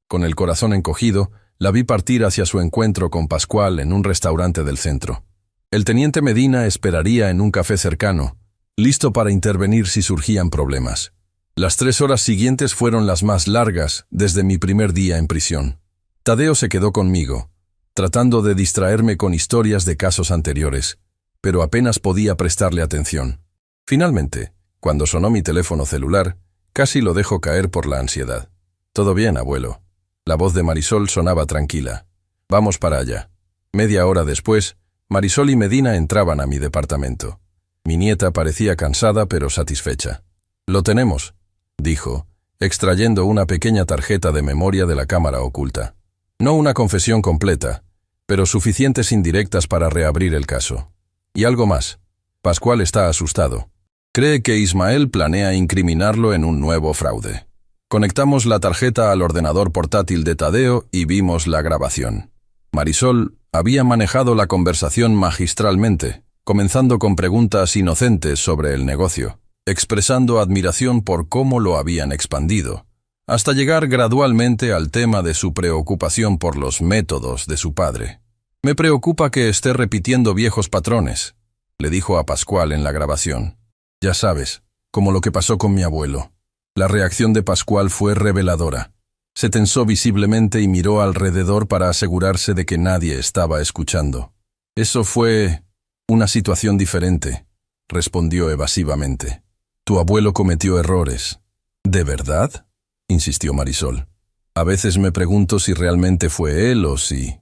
Con el corazón encogido, la vi partir hacia su encuentro con Pascual en un restaurante del centro. El teniente Medina esperaría en un café cercano, listo para intervenir si surgían problemas. Las 3 horas siguientes fueron las más largas desde mi primer día en prisión. Tadeo se quedó conmigo, tratando de distraerme con historias de casos anteriores, pero apenas podía prestarle atención. Finalmente, cuando sonó mi teléfono celular, casi lo dejo caer por la ansiedad. «Todo bien, abuelo». La voz de Marisol sonaba tranquila. «Vamos para allá». Media hora después, Marisol y Medina entraban a mi departamento. Mi nieta parecía cansada pero satisfecha. «Lo tenemos», dijo, extrayendo una pequeña tarjeta de memoria de la cámara oculta. No una confesión completa, pero suficientes indirectas para reabrir el caso. Y algo más. Pascual está asustado. Cree que Ismael planea incriminarlo en un nuevo fraude. Conectamos la tarjeta al ordenador portátil de Tadeo y vimos la grabación. Marisol había manejado la conversación magistralmente, comenzando con preguntas inocentes sobre el negocio, expresando admiración por cómo lo habían expandido, hasta llegar gradualmente al tema de su preocupación por los métodos de su padre. «Me preocupa que esté repitiendo viejos patrones», le dijo a Pascual en la grabación. «Ya sabes, como lo que pasó con mi abuelo». La reacción de Pascual fue reveladora. Se tensó visiblemente y miró alrededor para asegurarse de que nadie estaba escuchando. Eso fue una situación diferente, respondió evasivamente. Tu abuelo cometió errores. ¿De verdad?, insistió Marisol. A veces me pregunto si realmente fue él o si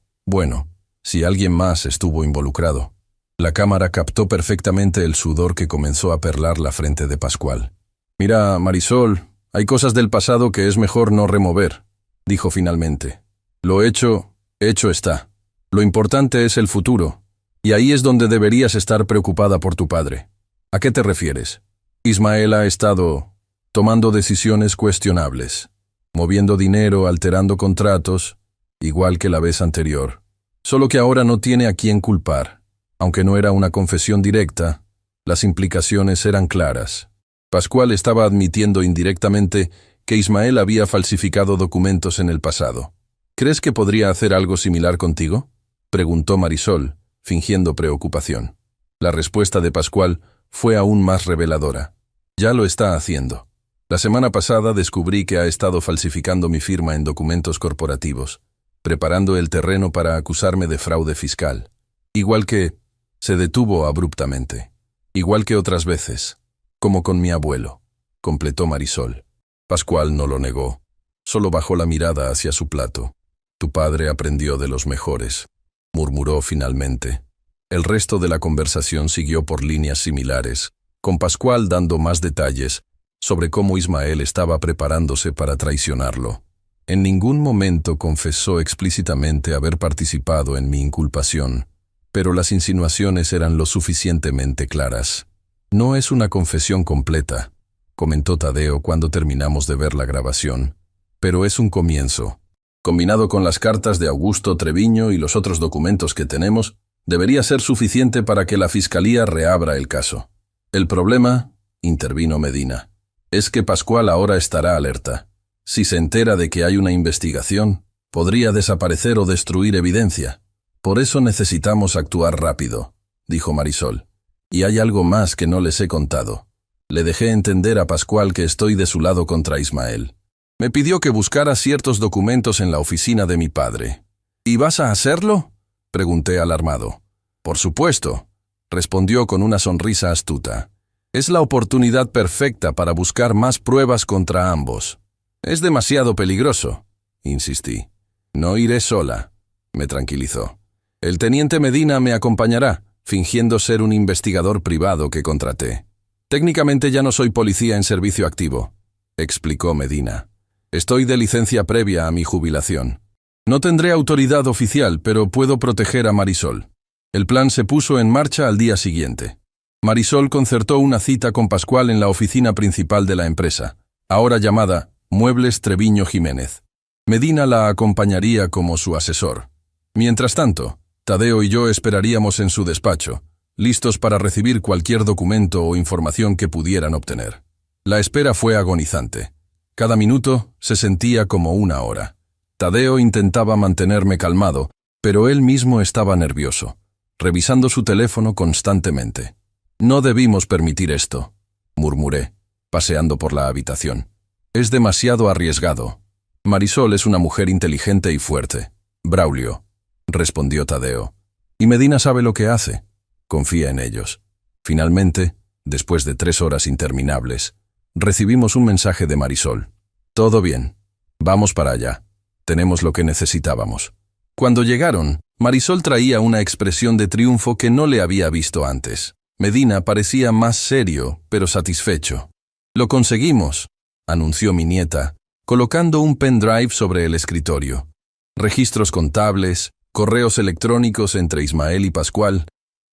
alguien más estuvo involucrado. La cámara captó perfectamente el sudor que comenzó a perlar la frente de Pascual. Mira, Marisol, hay cosas del pasado que es mejor no remover, dijo finalmente. Lo hecho está. Lo importante es el futuro, y ahí es donde deberías estar preocupada por tu padre. ¿A qué te refieres? Ismael ha estado tomando decisiones cuestionables, moviendo dinero, alterando contratos, igual que la vez anterior. Solo que ahora no tiene a quién culpar. Aunque no era una confesión directa, las implicaciones eran claras. Pascual estaba admitiendo indirectamente que Ismael había falsificado documentos en el pasado. ¿Crees que podría hacer algo similar contigo?, preguntó Marisol, fingiendo preocupación. La respuesta de Pascual fue aún más reveladora. Ya lo está haciendo. La semana pasada descubrí que ha estado falsificando mi firma en documentos corporativos, preparando el terreno para acusarme de fraude fiscal. Igual que se detuvo abruptamente, igual que otras veces, como con mi abuelo, completó Marisol. Pascual no lo negó, solo bajó la mirada hacia su plato. Tu padre aprendió de los mejores, murmuró finalmente. El resto de la conversación siguió por líneas similares, con Pascual dando más detalles sobre cómo Ismael estaba preparándose para traicionarlo. En ningún momento confesó explícitamente haber participado en mi inculpación, pero las insinuaciones eran lo suficientemente claras. No es una confesión completa, comentó Tadeo cuando terminamos de ver la grabación, pero es un comienzo. Combinado con las cartas de Augusto Treviño y los otros documentos que tenemos, debería ser suficiente para que la Fiscalía reabra el caso. El problema, intervino Medina, es que Pascual ahora estará alerta. Si se entera de que hay una investigación, podría desaparecer o destruir evidencia. Por eso necesitamos actuar rápido, dijo Marisol. Y hay algo más que no les he contado. Le dejé entender a Pascual que estoy de su lado contra Ismael. Me pidió que buscara ciertos documentos en la oficina de mi padre. ¿Y vas a hacerlo?, pregunté alarmado. Por supuesto, respondió con una sonrisa astuta. Es la oportunidad perfecta para buscar más pruebas contra ambos. Es demasiado peligroso, insistí. No iré sola, me tranquilizó. El teniente Medina me acompañará, fingiendo ser un investigador privado que contraté. Técnicamente ya no soy policía en servicio activo, explicó Medina. Estoy de licencia previa a mi jubilación. No tendré autoridad oficial, pero puedo proteger a Marisol. El plan se puso en marcha al día siguiente. Marisol concertó una cita con Pascual en la oficina principal de la empresa, ahora llamada Muebles Treviño Jiménez. Medina la acompañaría como su asesor. Mientras tanto, Tadeo y yo esperaríamos en su despacho, listos para recibir cualquier documento o información que pudieran obtener. La espera fue agonizante. Cada minuto se sentía como una hora. Tadeo intentaba mantenerme calmado, pero él mismo estaba nervioso, revisando su teléfono constantemente. No debimos permitir esto, murmuré, paseando por la habitación. Es demasiado arriesgado. Marisol es una mujer inteligente y fuerte. Braulio, respondió Tadeo. Y Medina sabe lo que hace. Confía en ellos. Finalmente, después de 3 horas interminables, recibimos un mensaje de Marisol. Todo bien. Vamos para allá. Tenemos lo que necesitábamos. Cuando llegaron, Marisol traía una expresión de triunfo que no le había visto antes. Medina parecía más serio, pero satisfecho. Lo conseguimos, anunció mi nieta, colocando un pendrive sobre el escritorio. Registros contables, correos electrónicos entre Ismael y Pascual,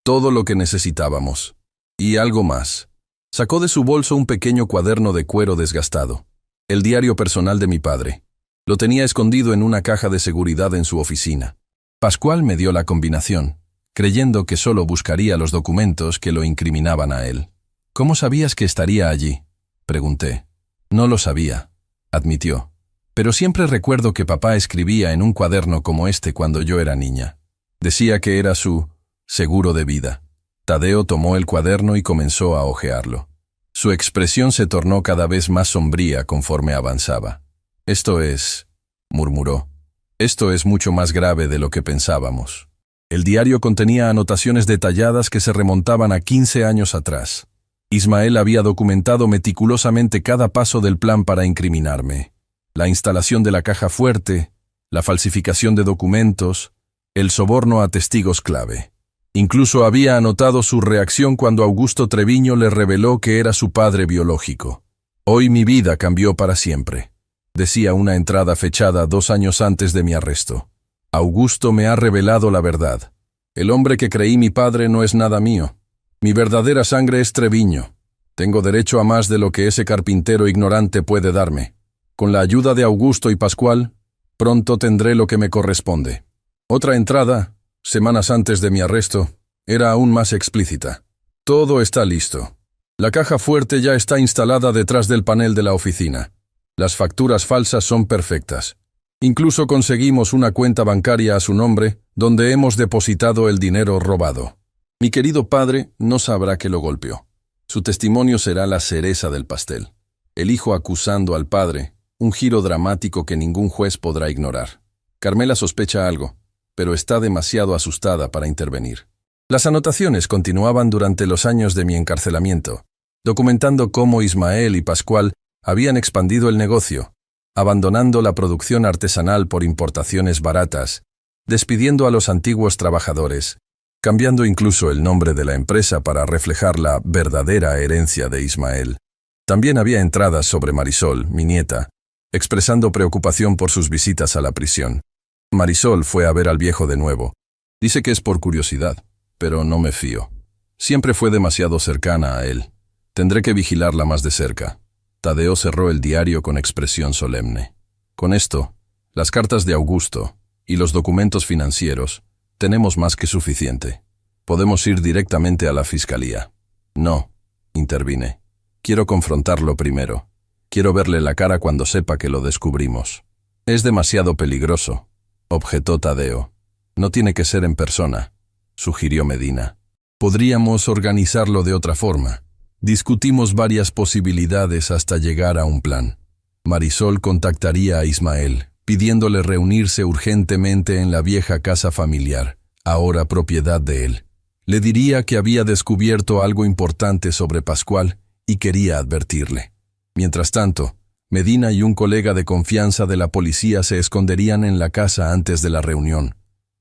todo lo que necesitábamos. Y algo más. Sacó de su bolso un pequeño cuaderno de cuero desgastado. El diario personal de mi padre. Lo tenía escondido en una caja de seguridad en su oficina. Pascual me dio la combinación, creyendo que solo buscaría los documentos que lo incriminaban a él. ¿Cómo sabías que estaría allí?, pregunté. No lo sabía, admitió. Pero siempre recuerdo que papá escribía en un cuaderno como este cuando yo era niña. Decía que era su seguro de vida. Tadeo tomó el cuaderno y comenzó a hojearlo. Su expresión se tornó cada vez más sombría conforme avanzaba. «Esto es», murmuró, «esto es mucho más grave de lo que pensábamos». El diario contenía anotaciones detalladas que se remontaban a 15 años atrás. Ismael había documentado meticulosamente cada paso del plan para incriminarme. La instalación de la caja fuerte, la falsificación de documentos, el soborno a testigos clave. Incluso había anotado su reacción cuando Augusto Treviño le reveló que era su padre biológico. «Hoy mi vida cambió para siempre», decía una entrada fechada 2 años antes de mi arresto. «Augusto me ha revelado la verdad. El hombre que creí mi padre no es nada mío. Mi verdadera sangre es Treviño. Tengo derecho a más de lo que ese carpintero ignorante puede darme. Con la ayuda de Augusto y Pascual, pronto tendré lo que me corresponde». Otra entrada, semanas antes de mi arresto, era aún más explícita. «Todo está listo. La caja fuerte ya está instalada detrás del panel de la oficina. Las facturas falsas son perfectas. Incluso conseguimos una cuenta bancaria a su nombre, donde hemos depositado el dinero robado. Mi querido padre no sabrá que lo golpeó. Su testimonio será la cereza del pastel. El hijo acusando al padre, un giro dramático que ningún juez podrá ignorar. Carmela sospecha algo, pero está demasiado asustada para intervenir». Las anotaciones continuaban durante los años de mi encarcelamiento, documentando cómo Ismael y Pascual habían expandido el negocio, abandonando la producción artesanal por importaciones baratas, despidiendo a los antiguos trabajadores, cambiando incluso el nombre de la empresa para reflejar la verdadera herencia de Ismael. También había entradas sobre Marisol, mi nieta, expresando preocupación por sus visitas a la prisión. Marisol fue a ver al viejo de nuevo. Dice que es por curiosidad, pero no me fío. Siempre fue demasiado cercana a él. Tendré que vigilarla más de cerca. Tadeo cerró el diario con expresión solemne. Con esto, las cartas de Augusto y los documentos financieros, tenemos más que suficiente. Podemos ir directamente a la fiscalía. No, intervine. Quiero confrontarlo primero. Quiero verle la cara cuando sepa que lo descubrimos. Es demasiado peligroso, objetó Tadeo. No tiene que ser en persona, sugirió Medina. Podríamos organizarlo de otra forma. Discutimos varias posibilidades hasta llegar a un plan. Marisol contactaría a Ismael, pidiéndole reunirse urgentemente en la vieja casa familiar, ahora propiedad de él. Le diría que había descubierto algo importante sobre Pascual y quería advertirle. Mientras tanto, Medina y un colega de confianza de la policía se esconderían en la casa antes de la reunión.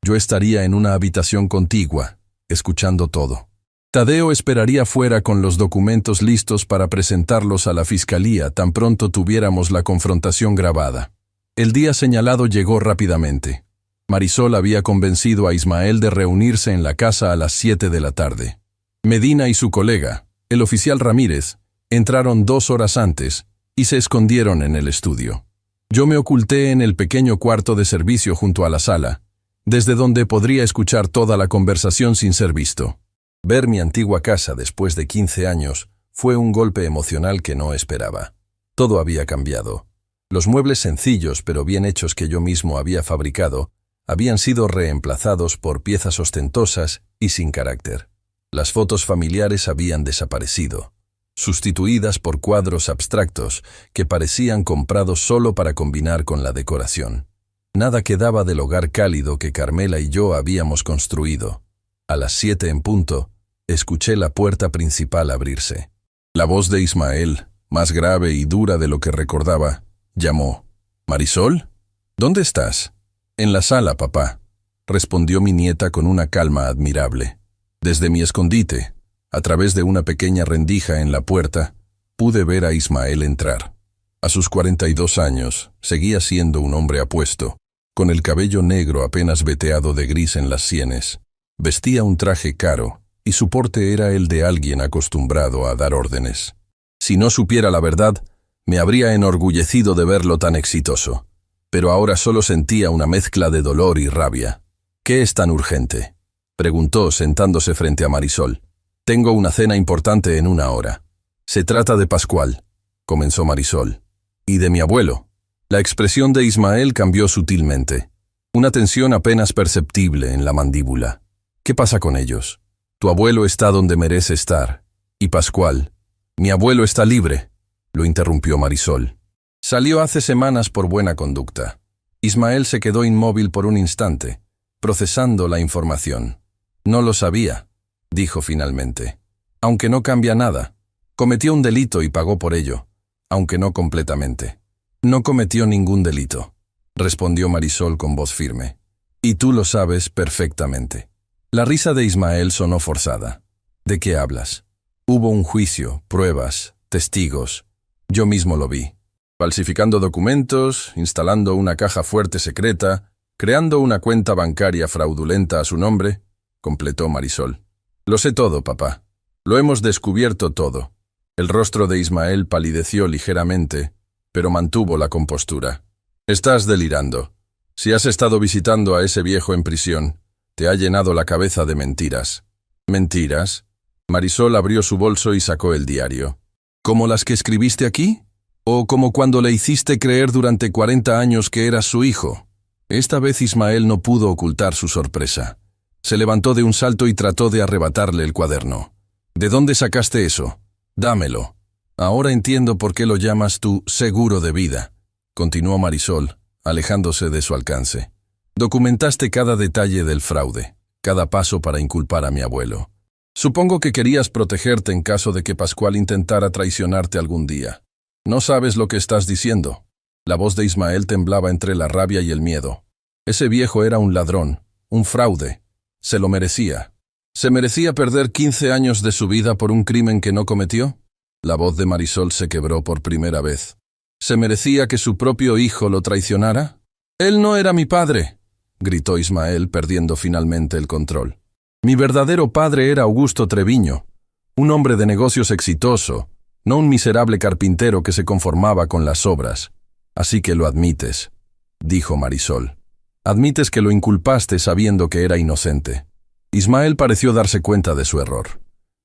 Yo estaría en una habitación contigua, escuchando todo. Tadeo esperaría fuera con los documentos listos para presentarlos a la fiscalía tan pronto tuviéramos la confrontación grabada. El día señalado llegó rápidamente. Marisol había convencido a Ismael de reunirse en la casa a las 7 de la tarde. Medina y su colega, el oficial Ramírez, entraron 2 horas antes y se escondieron en el estudio. Yo me oculté en el pequeño cuarto de servicio junto a la sala, desde donde podría escuchar toda la conversación sin ser visto. Ver mi antigua casa después de 15 años fue un golpe emocional que no esperaba. Todo había cambiado. Los muebles sencillos pero bien hechos que yo mismo había fabricado habían sido reemplazados por piezas ostentosas y sin carácter. Las fotos familiares habían desaparecido, sustituidas por cuadros abstractos que parecían comprados solo para combinar con la decoración. Nada quedaba del hogar cálido que Carmela y yo habíamos construido. A las 7 en punto, escuché la puerta principal abrirse. La voz de Ismael, más grave y dura de lo que recordaba, llamó. «¿Marisol? ¿Dónde estás?» «En la sala, papá», respondió mi nieta con una calma admirable. Desde mi escondite, a través de una pequeña rendija en la puerta, pude ver a Ismael entrar. A sus 42 años, seguía siendo un hombre apuesto, con el cabello negro apenas veteado de gris en las sienes. Vestía un traje caro, y su porte era el de alguien acostumbrado a dar órdenes. Si no supiera la verdad, me habría enorgullecido de verlo tan exitoso. Pero ahora solo sentía una mezcla de dolor y rabia. «¿Qué es tan urgente?», preguntó sentándose frente a Marisol. «Tengo una cena importante en 1 hora. Se trata de Pascual», comenzó Marisol. «Y de mi abuelo». La expresión de Ismael cambió sutilmente. Una tensión apenas perceptible en la mandíbula. «¿Qué pasa con ellos? Tu abuelo está donde merece estar. Y Pascual, Mi abuelo está libre, lo interrumpió Marisol. Salió hace semanas por buena conducta. Ismael se quedó inmóvil por un instante, procesando la información. No lo sabía, dijo finalmente. Aunque no cambia nada. Cometió un delito y pagó por ello, aunque no completamente. No cometió ningún delito, respondió Marisol con voz firme. Y tú lo sabes perfectamente. La risa de Ismael sonó forzada. ¿De qué hablas? Hubo un juicio, pruebas, testigos. Yo mismo lo vi. Falsificando documentos, instalando una caja fuerte secreta, creando una cuenta bancaria fraudulenta a su nombre, completó Marisol. Lo sé todo, papá. Lo hemos descubierto todo. El rostro de Ismael palideció ligeramente, pero mantuvo la compostura. Estás delirando. Si has estado visitando a ese viejo en prisión, te ha llenado la cabeza de mentiras. ¿Mentiras? Marisol abrió su bolso y sacó el diario. ¿Como las que escribiste aquí? ¿O como cuando le hiciste creer durante 40 años que eras su hijo? Esta vez Ismael no pudo ocultar su sorpresa. Se levantó de un salto y trató de arrebatarle el cuaderno. ¿De dónde sacaste eso? Dámelo. Ahora entiendo por qué lo llamas tu seguro de vida, continuó Marisol, alejándose de su alcance. Documentaste cada detalle del fraude, cada paso para inculpar a mi abuelo. Supongo que querías protegerte en caso de que Pascual intentara traicionarte algún día. No sabes lo que estás diciendo. La voz de Ismael temblaba entre la rabia y el miedo. Ese viejo era un ladrón, un fraude. Se lo merecía. ¿Se merecía perder 15 años de su vida por un crimen que no cometió? La voz de Marisol se quebró por primera vez. ¿Se merecía que su propio hijo lo traicionara? «Él no era mi padre», gritó Ismael, perdiendo finalmente el control. «Mi verdadero padre era Augusto Treviño, un hombre de negocios exitoso, no un miserable carpintero que se conformaba con las obras. Así que lo admites», dijo Marisol. «Admites que lo inculpaste sabiendo que era inocente». Ismael pareció darse cuenta de su error.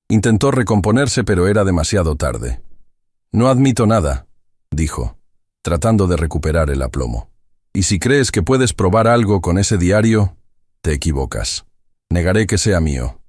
Intentó recomponerse, pero era demasiado tarde. «No admito nada», dijo, tratando de recuperar el aplomo. «Y si crees que puedes probar algo con ese diario, te equivocas. Negaré que sea mío.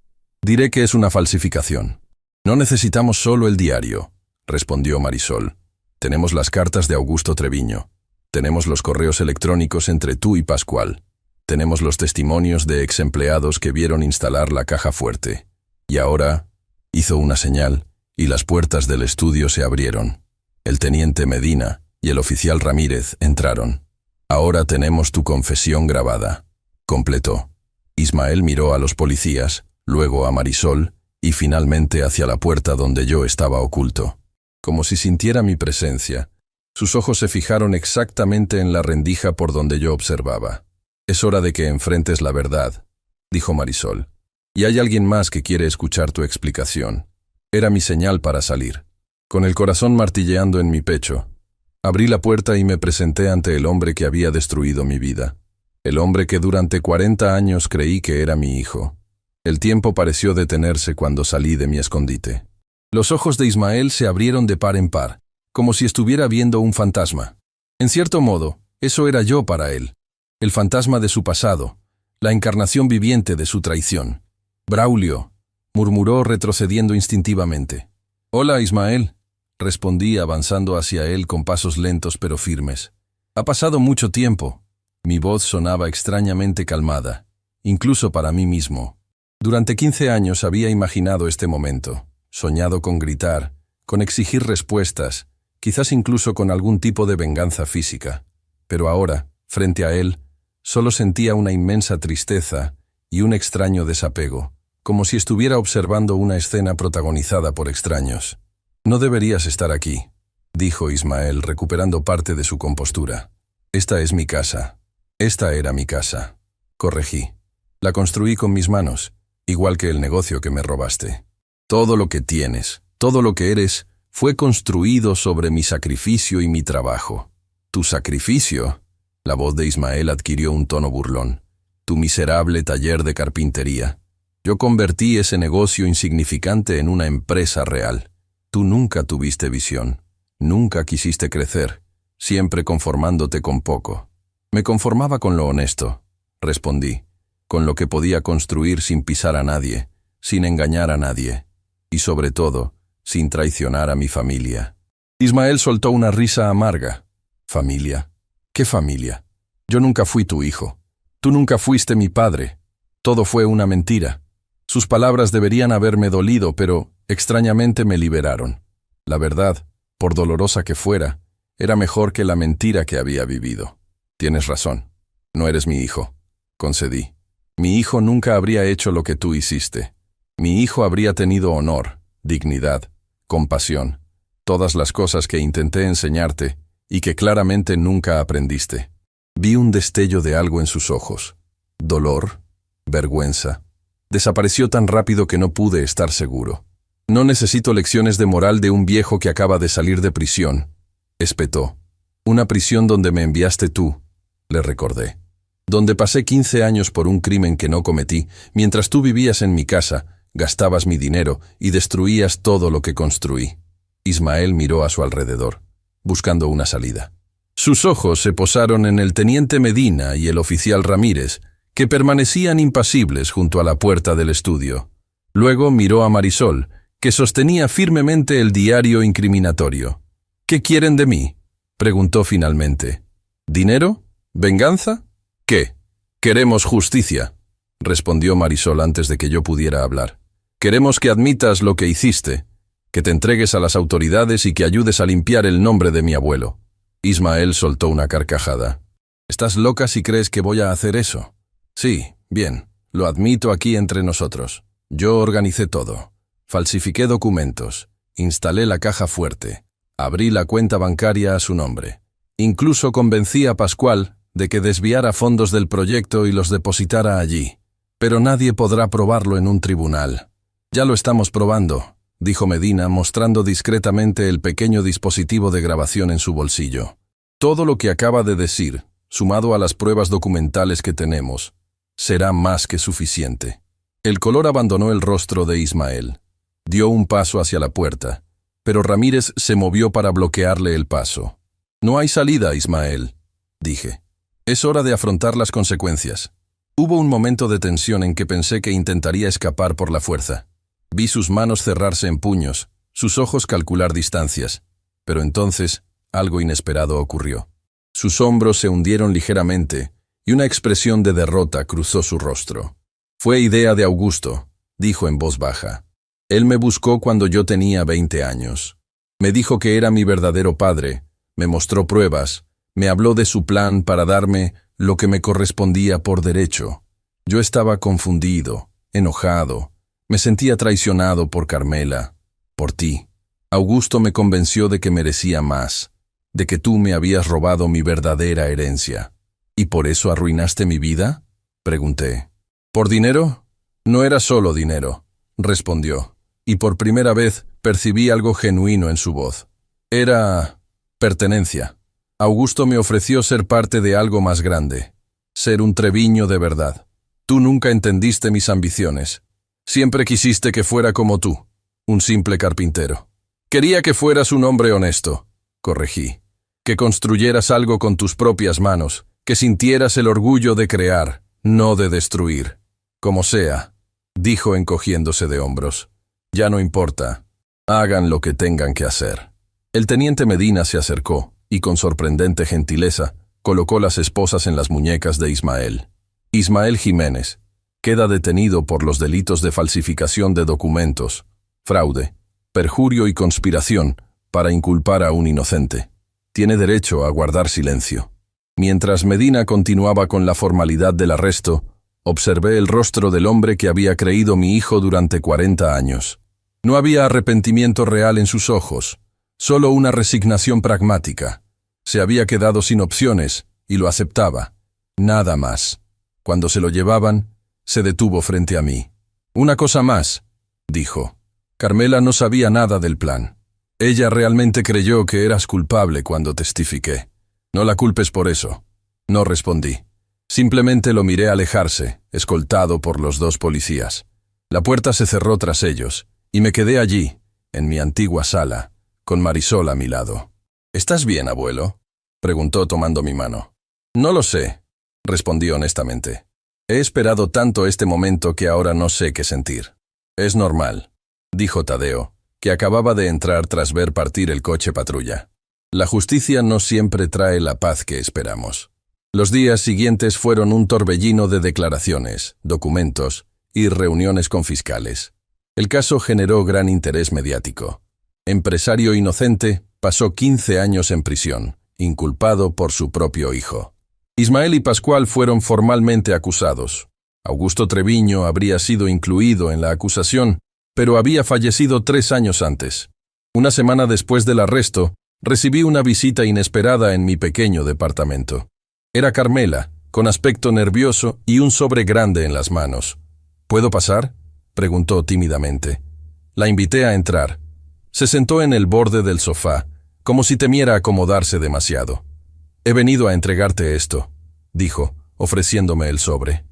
Diré que es una falsificación». «No necesitamos solo el diario», respondió Marisol. «Tenemos las cartas de Augusto Treviño. Tenemos los correos electrónicos entre tú y Pascual. Tenemos los testimonios de ex empleados que vieron instalar la caja fuerte. Y ahora», hizo una señal, y las puertas del estudio se abrieron. El teniente Medina y el oficial Ramírez entraron. «Ahora tenemos tu confesión grabada», completó. Ismael miró a los policías, luego a Marisol, y finalmente hacia la puerta donde yo estaba oculto. Como si sintiera mi presencia, sus ojos se fijaron exactamente en la rendija por donde yo observaba. «Es hora de que enfrentes la verdad», dijo Marisol. «Y hay alguien más que quiere escuchar tu explicación». Era mi señal para salir. Con el corazón martilleando en mi pecho, abrí la puerta y me presenté ante el hombre que había destruido mi vida. El hombre que durante 40 años creí que era mi hijo. El tiempo pareció detenerse cuando salí de mi escondite. Los ojos de Ismael se abrieron de par en par, como si estuviera viendo un fantasma. En cierto modo, eso era yo para él. El fantasma de su pasado, la encarnación viviente de su traición. «Braulio», murmuró retrocediendo instintivamente. «Hola, Ismael», respondí avanzando hacia él con pasos lentos pero firmes. «Ha pasado mucho tiempo». Mi voz sonaba extrañamente calmada, incluso para mí mismo. Durante 15 años había imaginado este momento, soñado con gritar, con exigir respuestas, quizás incluso con algún tipo de venganza física. Pero ahora, frente a él, solo sentía una inmensa tristeza y un extraño desapego, como si estuviera observando una escena protagonizada por extraños. «No deberías estar aquí», dijo Ismael, recuperando parte de su compostura. «Esta es mi casa». «Esta era mi casa», corregí. «La construí con mis manos, igual que el negocio que me robaste. Todo lo que tienes, todo lo que eres, fue construido sobre mi sacrificio y mi trabajo». «¿Tu sacrificio?». La voz de Ismael adquirió un tono burlón. «Tu miserable taller de carpintería. Yo convertí ese negocio insignificante en una empresa real. Tú nunca tuviste visión, nunca quisiste crecer, siempre conformándote con poco». «Me conformaba con lo honesto», respondí, «con lo que podía construir sin pisar a nadie, sin engañar a nadie, y sobre todo, sin traicionar a mi familia. Ismael soltó una risa amarga. ¿Familia? ¿Qué familia? Yo nunca fui tu hijo. Tú nunca fuiste mi padre. Todo fue una mentira. Sus palabras deberían haberme dolido, pero extrañamente me liberaron. La verdad, por dolorosa que fuera, era mejor que la mentira que había vivido. Tienes razón. No eres mi hijo, concedí. Mi hijo nunca habría hecho lo que tú hiciste. Mi hijo habría tenido honor, dignidad, compasión, todas las cosas que intenté enseñarte y que claramente nunca aprendiste. Vi un destello de algo en sus ojos. Dolor, vergüenza. Desapareció tan rápido que no pude estar seguro. No necesito lecciones de moral de un viejo que acaba de salir de prisión, espetó. Una prisión donde me enviaste tú, le recordé. Donde pasé 15 años por un crimen que no cometí, mientras tú vivías en mi casa, gastabas mi dinero y destruías todo lo que construí. Ismael miró a su alrededor, buscando una salida. Sus ojos se posaron en el teniente Medina y el oficial Ramírez, que permanecían impasibles junto a la puerta del estudio. Luego miró a Marisol, que sostenía firmemente el diario incriminatorio. ¿Qué quieren de mí?, preguntó finalmente. ¿Dinero? ¿Venganza? ¿Qué? Queremos justicia, respondió Marisol antes de que yo pudiera hablar. Queremos que admitas lo que hiciste, que te entregues a las autoridades y que ayudes a limpiar el nombre de mi abuelo. Ismael soltó una carcajada. ¿Estás loca si crees que voy a hacer eso? Sí, bien, lo admito aquí entre nosotros. Yo organicé todo. Falsifiqué documentos, instalé la caja fuerte, abrí la cuenta bancaria a su nombre. Incluso convencí a Pascual de que desviara fondos del proyecto y los depositara allí. Pero nadie podrá probarlo en un tribunal. Ya lo estamos probando, dijo Medina, mostrando discretamente el pequeño dispositivo de grabación en su bolsillo. Todo lo que acaba de decir, sumado a las pruebas documentales que tenemos, será más que suficiente. El color abandonó el rostro de Ismael. Dio un paso hacia la puerta, pero Ramírez se movió para bloquearle el paso. No hay salida, Ismael, dije. Es hora de afrontar las consecuencias. Hubo un momento de tensión en que pensé que intentaría escapar por la fuerza. Vi sus manos cerrarse en puños, sus ojos calcular distancias, pero entonces algo inesperado ocurrió. Sus hombros se hundieron ligeramente y una expresión de derrota cruzó su rostro. Fue idea de Augusto, dijo en voz baja. Él me buscó cuando yo tenía 20 años. Me dijo que era mi verdadero padre, me mostró pruebas, me habló de su plan para darme lo que me correspondía por derecho. Yo estaba confundido, enojado, me sentía traicionado por Carmela, por ti. Augusto me convenció de que merecía más, de que tú me habías robado mi verdadera herencia. ¿Y por eso arruinaste mi vida?, pregunté. ¿Por dinero? No era solo dinero, respondió, y por primera vez percibí algo genuino en su voz. Era pertenencia. Augusto me ofreció ser parte de algo más grande, ser un Treviño de verdad. Tú nunca entendiste mis ambiciones. Siempre quisiste que fuera como tú, un simple carpintero. Quería que fueras un hombre honesto, corregí, que construyeras algo con tus propias manos, que sintieras el orgullo de crear, no de destruir. Como sea, dijo encogiéndose de hombros. Ya no importa. Hagan lo que tengan que hacer. El teniente Medina se acercó y con sorprendente gentileza colocó las esposas en las muñecas de Ismael. Ismael Jiménez queda detenido por los delitos de falsificación de documentos, fraude, perjurio y conspiración para inculpar a un inocente. Tiene derecho a guardar silencio. Mientras Medina continuaba con la formalidad del arresto, observé el rostro del hombre que había creído mi hijo durante 40 años. No había arrepentimiento real en sus ojos, solo una resignación pragmática. Se había quedado sin opciones y lo aceptaba. Nada más. Cuando se lo llevaban, se detuvo frente a mí. Una cosa más, dijo. Carmela no sabía nada del plan. Ella realmente creyó que eras culpable cuando testifiqué. No la culpes por eso. No respondí. Simplemente lo miré alejarse, escoltado por los 2 policías. La puerta se cerró tras ellos, y me quedé allí, en mi antigua sala, con Marisol a mi lado. ¿Estás bien, abuelo?, preguntó tomando mi mano. No lo sé, respondí honestamente. He esperado tanto este momento que ahora no sé qué sentir. Es normal, dijo Tadeo, que acababa de entrar tras ver partir el coche patrulla. La justicia no siempre trae la paz que esperamos. Los días siguientes fueron un torbellino de declaraciones, documentos y reuniones con fiscales. El caso generó gran interés mediático. Empresario inocente pasó 15 años en prisión, inculpado por su propio hijo. Ismael y Pascual fueron formalmente acusados. Augusto Treviño habría sido incluido en la acusación, pero había fallecido 3 años antes. Una semana después del arresto, recibí una visita inesperada en mi pequeño departamento. Era Carmela, con aspecto nervioso y un sobre grande en las manos. ¿Puedo pasar?, preguntó tímidamente. La invité a entrar. Se sentó en el borde del sofá, como si temiera acomodarse demasiado. «He venido a entregarte esto», dijo, ofreciéndome el sobre.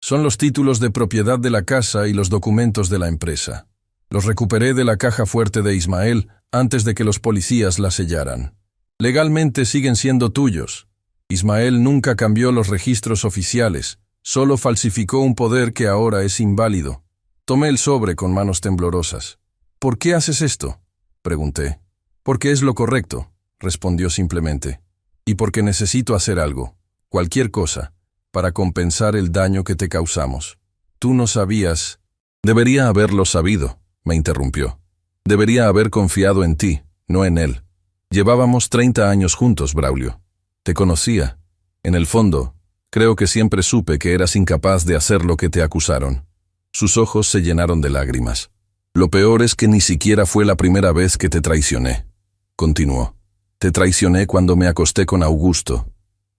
«Son los títulos de propiedad de la casa y los documentos de la empresa. Los recuperé de la caja fuerte de Ismael antes de que los policías la sellaran. Legalmente siguen siendo tuyos. Ismael nunca cambió los registros oficiales, solo falsificó un poder que ahora es inválido». Tomé el sobre con manos temblorosas. «¿Por qué haces esto?», pregunté. «Porque es lo correcto», respondió simplemente. «Y porque necesito hacer algo, cualquier cosa, para compensar el daño que te causamos. Tú no sabías». «Debería haberlo sabido», me interrumpió. «Debería haber confiado en ti, no en él. Llevábamos 30 años juntos, Braulio. Te conocía. En el fondo, creo que siempre supe que eras incapaz de hacer lo que te acusaron». Sus ojos se llenaron de lágrimas. «Lo peor es que ni siquiera fue la primera vez que te traicioné», continuó. «Te traicioné cuando me acosté con Augusto,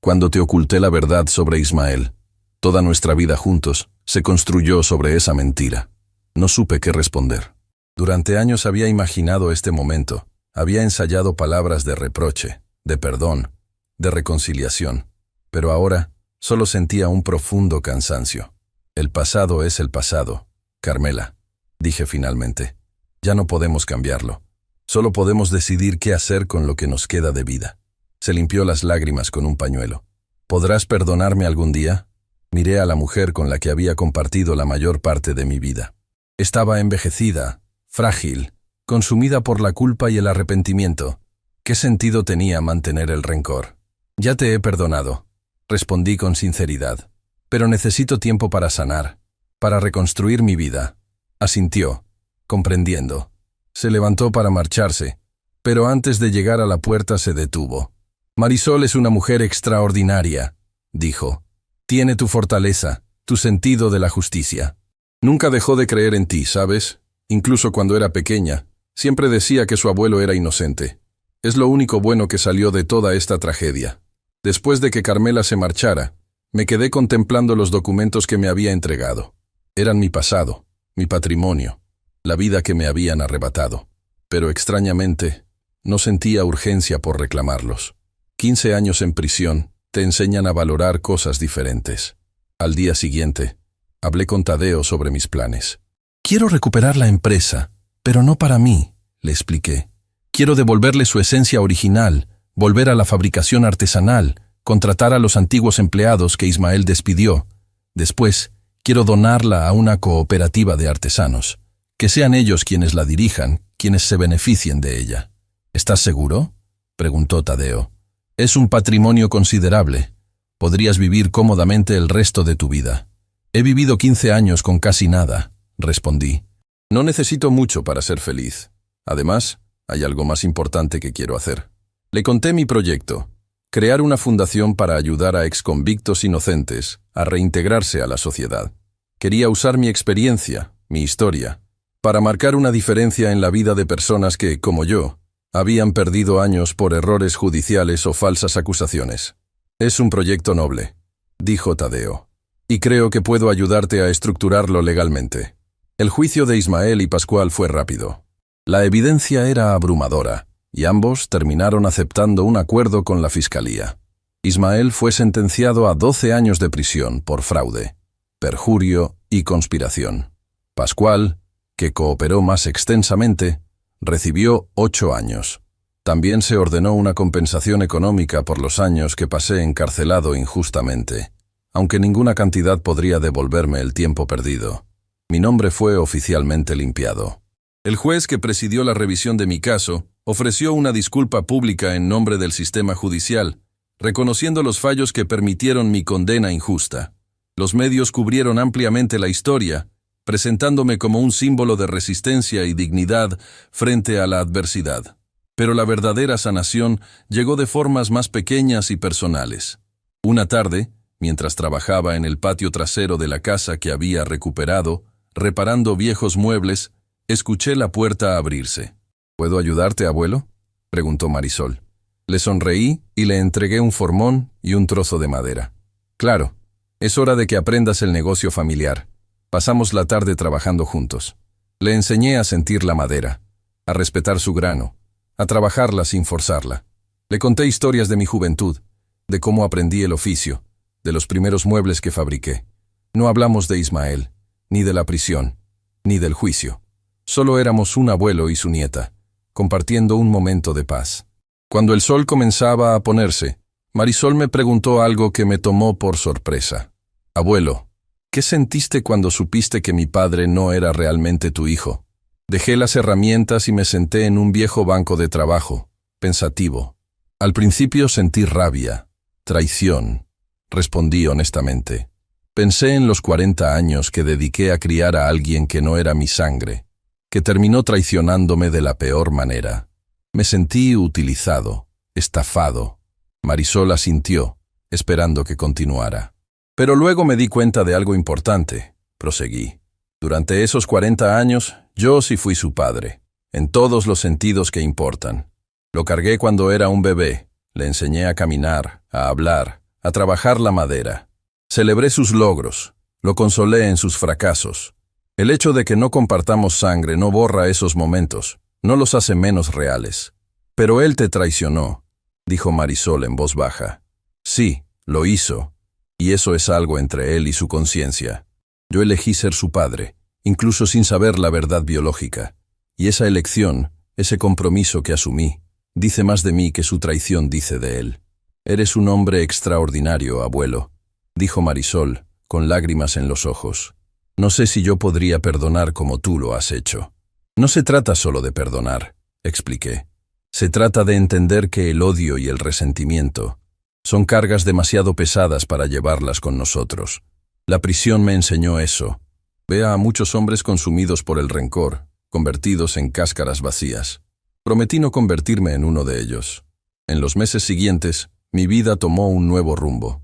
cuando te oculté la verdad sobre Ismael. Toda nuestra vida juntos se construyó sobre esa mentira». No supe qué responder. Durante años había imaginado este momento, había ensayado palabras de reproche, de perdón, de reconciliación, pero ahora solo sentía un profundo cansancio. «El pasado es el pasado, Carmela», dije finalmente. «Ya no podemos cambiarlo. Solo podemos decidir qué hacer con lo que nos queda de vida». Se limpió las lágrimas con un pañuelo. «¿Podrás perdonarme algún día?». Miré a la mujer con la que había compartido la mayor parte de mi vida. Estaba envejecida, frágil, consumida por la culpa y el arrepentimiento. ¿Qué sentido tenía mantener el rencor? «Ya te he perdonado», respondí con sinceridad. «Pero necesito tiempo para sanar, para reconstruir mi vida». Asintió, comprendiendo. Se levantó para marcharse, pero antes de llegar a la puerta se detuvo. «Marisol es una mujer extraordinaria», dijo. «Tiene tu fortaleza, tu sentido de la justicia. Nunca dejó de creer en ti, ¿sabes? Incluso cuando era pequeña, siempre decía que su abuelo era inocente. Es lo único bueno que salió de toda esta tragedia». Después de que Carmela se marchara, me quedé contemplando los documentos que me había entregado. Eran mi pasado, mi patrimonio, la vida que me habían arrebatado. Pero extrañamente, no sentía urgencia por reclamarlos. 15 años en prisión te enseñan a valorar cosas diferentes. Al día siguiente, hablé con Tadeo sobre mis planes. «Quiero recuperar la empresa, pero no para mí», le expliqué. «Quiero devolverle su esencia original, volver a la fabricación artesanal, contratar a los antiguos empleados que Ismael despidió. Después, quiero donarla a una cooperativa de artesanos. Que sean ellos quienes la dirijan, quienes se beneficien de ella». «¿Estás seguro?», preguntó Tadeo. «Es un patrimonio considerable. Podrías vivir cómodamente el resto de tu vida». «He vivido 15 años con casi nada», respondí. «No necesito mucho para ser feliz. Además, hay algo más importante que quiero hacer». Le conté mi proyecto. Crear una fundación para ayudar a exconvictos inocentes a reintegrarse a la sociedad. Quería usar mi experiencia, mi historia, para marcar una diferencia en la vida de personas que, como yo, habían perdido años por errores judiciales o falsas acusaciones. «Es un proyecto noble», dijo Tadeo, «y creo que puedo ayudarte a estructurarlo legalmente». El juicio de Ismael y Pascual fue rápido. La evidencia era abrumadora, y ambos terminaron aceptando un acuerdo con la fiscalía. Ismael fue sentenciado a 12 años de prisión por fraude, perjurio y conspiración. Pascual, que cooperó más extensamente, recibió 8 años. También se ordenó una compensación económica por los años que pasé encarcelado injustamente, aunque ninguna cantidad podría devolverme el tiempo perdido. Mi nombre fue oficialmente limpiado. El juez que presidió la revisión de mi caso ofreció una disculpa pública en nombre del sistema judicial, reconociendo los fallos que permitieron mi condena injusta. Los medios cubrieron ampliamente la historia, presentándome como un símbolo de resistencia y dignidad frente a la adversidad. Pero la verdadera sanación llegó de formas más pequeñas y personales. Una tarde, mientras trabajaba en el patio trasero de la casa que había recuperado, reparando viejos muebles, escuché la puerta abrirse. ¿Puedo ayudarte, abuelo?, preguntó Marisol. Le sonreí y le entregué un formón y un trozo de madera. Claro, es hora de que aprendas el negocio familiar. Pasamos la tarde trabajando juntos. Le enseñé a sentir la madera, a respetar su grano, a trabajarla sin forzarla. Le conté historias de mi juventud, de cómo aprendí el oficio, de los primeros muebles que fabriqué. No hablamos de Ismael, ni de la prisión, ni del juicio. Solo éramos un abuelo y su nieta, compartiendo un momento de paz. Cuando el sol comenzaba a ponerse, Marisol me preguntó algo que me tomó por sorpresa. Abuelo, ¿qué sentiste cuando supiste que mi padre no era realmente tu hijo? Dejé las herramientas y me senté en un viejo banco de trabajo, pensativo. Al principio sentí rabia, traición, respondí honestamente. Pensé en los 40 años que dediqué a criar a alguien que no era mi sangre, que terminó traicionándome de la peor manera. Me sentí utilizado, estafado. Marisol asintió, esperando que continuara. Pero luego me di cuenta de algo importante, proseguí. Durante esos 40 años, yo sí fui su padre, en todos los sentidos que importan. Lo cargué cuando era un bebé, le enseñé a caminar, a hablar, a trabajar la madera. Celebré sus logros, lo consolé en sus fracasos. El hecho de que no compartamos sangre no borra esos momentos, no los hace menos reales. Pero él te traicionó, dijo Marisol en voz baja. Sí, lo hizo, y eso es algo entre él y su conciencia. Yo elegí ser su padre, incluso sin saber la verdad biológica. Y esa elección, ese compromiso que asumí, dice más de mí que su traición dice de él. Eres un hombre extraordinario, abuelo, dijo Marisol, con lágrimas en los ojos. No sé si yo podría perdonar como tú lo has hecho. No se trata solo de perdonar, expliqué. Se trata de entender que el odio y el resentimiento son cargas demasiado pesadas para llevarlas con nosotros. La prisión me enseñó eso. Veo a muchos hombres consumidos por el rencor, convertidos en cáscaras vacías. Prometí no convertirme en uno de ellos. En los meses siguientes, mi vida tomó un nuevo rumbo.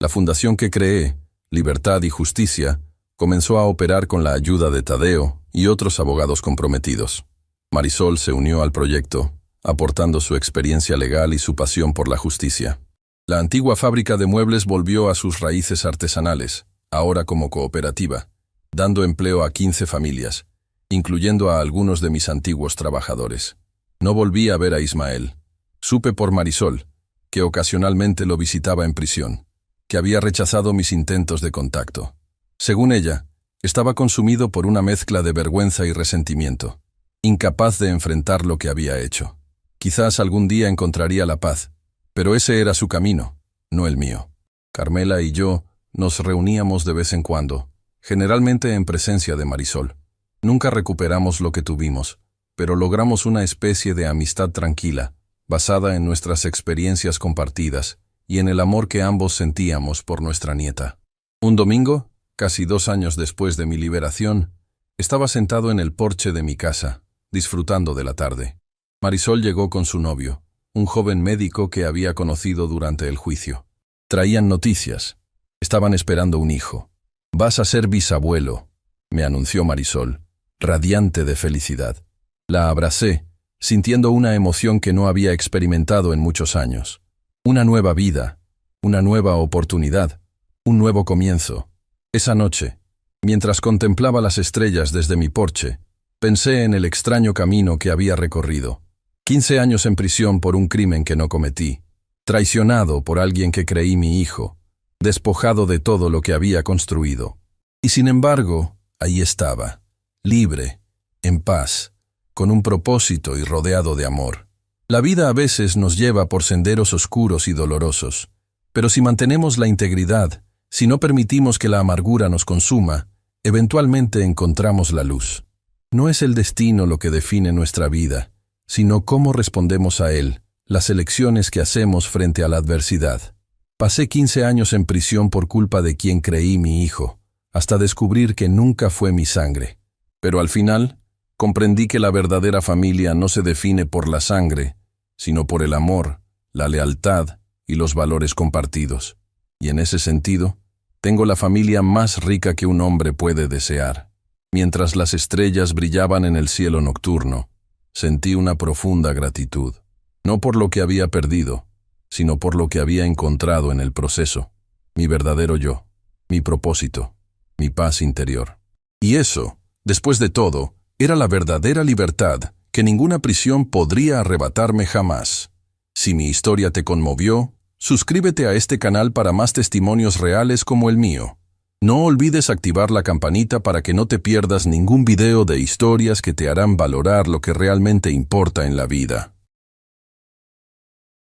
La fundación que creé, Libertad y Justicia, comenzó a operar con la ayuda de Tadeo y otros abogados comprometidos. Marisol se unió al proyecto, aportando su experiencia legal y su pasión por la justicia. La antigua fábrica de muebles volvió a sus raíces artesanales, ahora como cooperativa, dando empleo a 15 familias, incluyendo a algunos de mis antiguos trabajadores. No volví a ver a Ismael. Supe por Marisol, que ocasionalmente lo visitaba en prisión, que había rechazado mis intentos de contacto. Según ella, estaba consumido por una mezcla de vergüenza y resentimiento, incapaz de enfrentar lo que había hecho. Quizás algún día encontraría la paz, pero ese era su camino, no el mío. Carmela y yo nos reuníamos de vez en cuando, generalmente en presencia de Marisol. Nunca recuperamos lo que tuvimos, pero logramos una especie de amistad tranquila, basada en nuestras experiencias compartidas y en el amor que ambos sentíamos por nuestra nieta. Un domingo, casi 2 años después de mi liberación, estaba sentado en el porche de mi casa, disfrutando de la tarde. Marisol llegó con su novio, un joven médico que había conocido durante el juicio. Traían noticias. Estaban esperando un hijo. «Vas a ser bisabuelo», me anunció Marisol, radiante de felicidad. La abracé, sintiendo una emoción que no había experimentado en muchos años. Una nueva vida, una nueva oportunidad, un nuevo comienzo. Esa noche, mientras contemplaba las estrellas desde mi porche, pensé en el extraño camino que había recorrido. 15 años en prisión por un crimen que no cometí, traicionado por alguien que creí mi hijo, despojado de todo lo que había construido. Y sin embargo, ahí estaba, libre, en paz, con un propósito y rodeado de amor. La vida a veces nos lleva por senderos oscuros y dolorosos, pero si mantenemos la integridad, si no permitimos que la amargura nos consuma, eventualmente encontramos la luz. No es el destino lo que define nuestra vida, sino cómo respondemos a él, las elecciones que hacemos frente a la adversidad. Pasé 15 años en prisión por culpa de quien creí mi hijo, hasta descubrir que nunca fue mi sangre. Pero al final, comprendí que la verdadera familia no se define por la sangre, sino por el amor, la lealtad y los valores compartidos. Y en ese sentido, tengo la familia más rica que un hombre puede desear. Mientras las estrellas brillaban en el cielo nocturno, sentí una profunda gratitud, no por lo que había perdido, sino por lo que había encontrado en el proceso, mi verdadero yo, mi propósito, mi paz interior. Y eso, después de todo, era la verdadera libertad que ninguna prisión podría arrebatarme jamás. Si mi historia te conmovió, suscríbete a este canal para más testimonios reales como el mío. No olvides activar la campanita para que no te pierdas ningún video de historias que te harán valorar lo que realmente importa en la vida.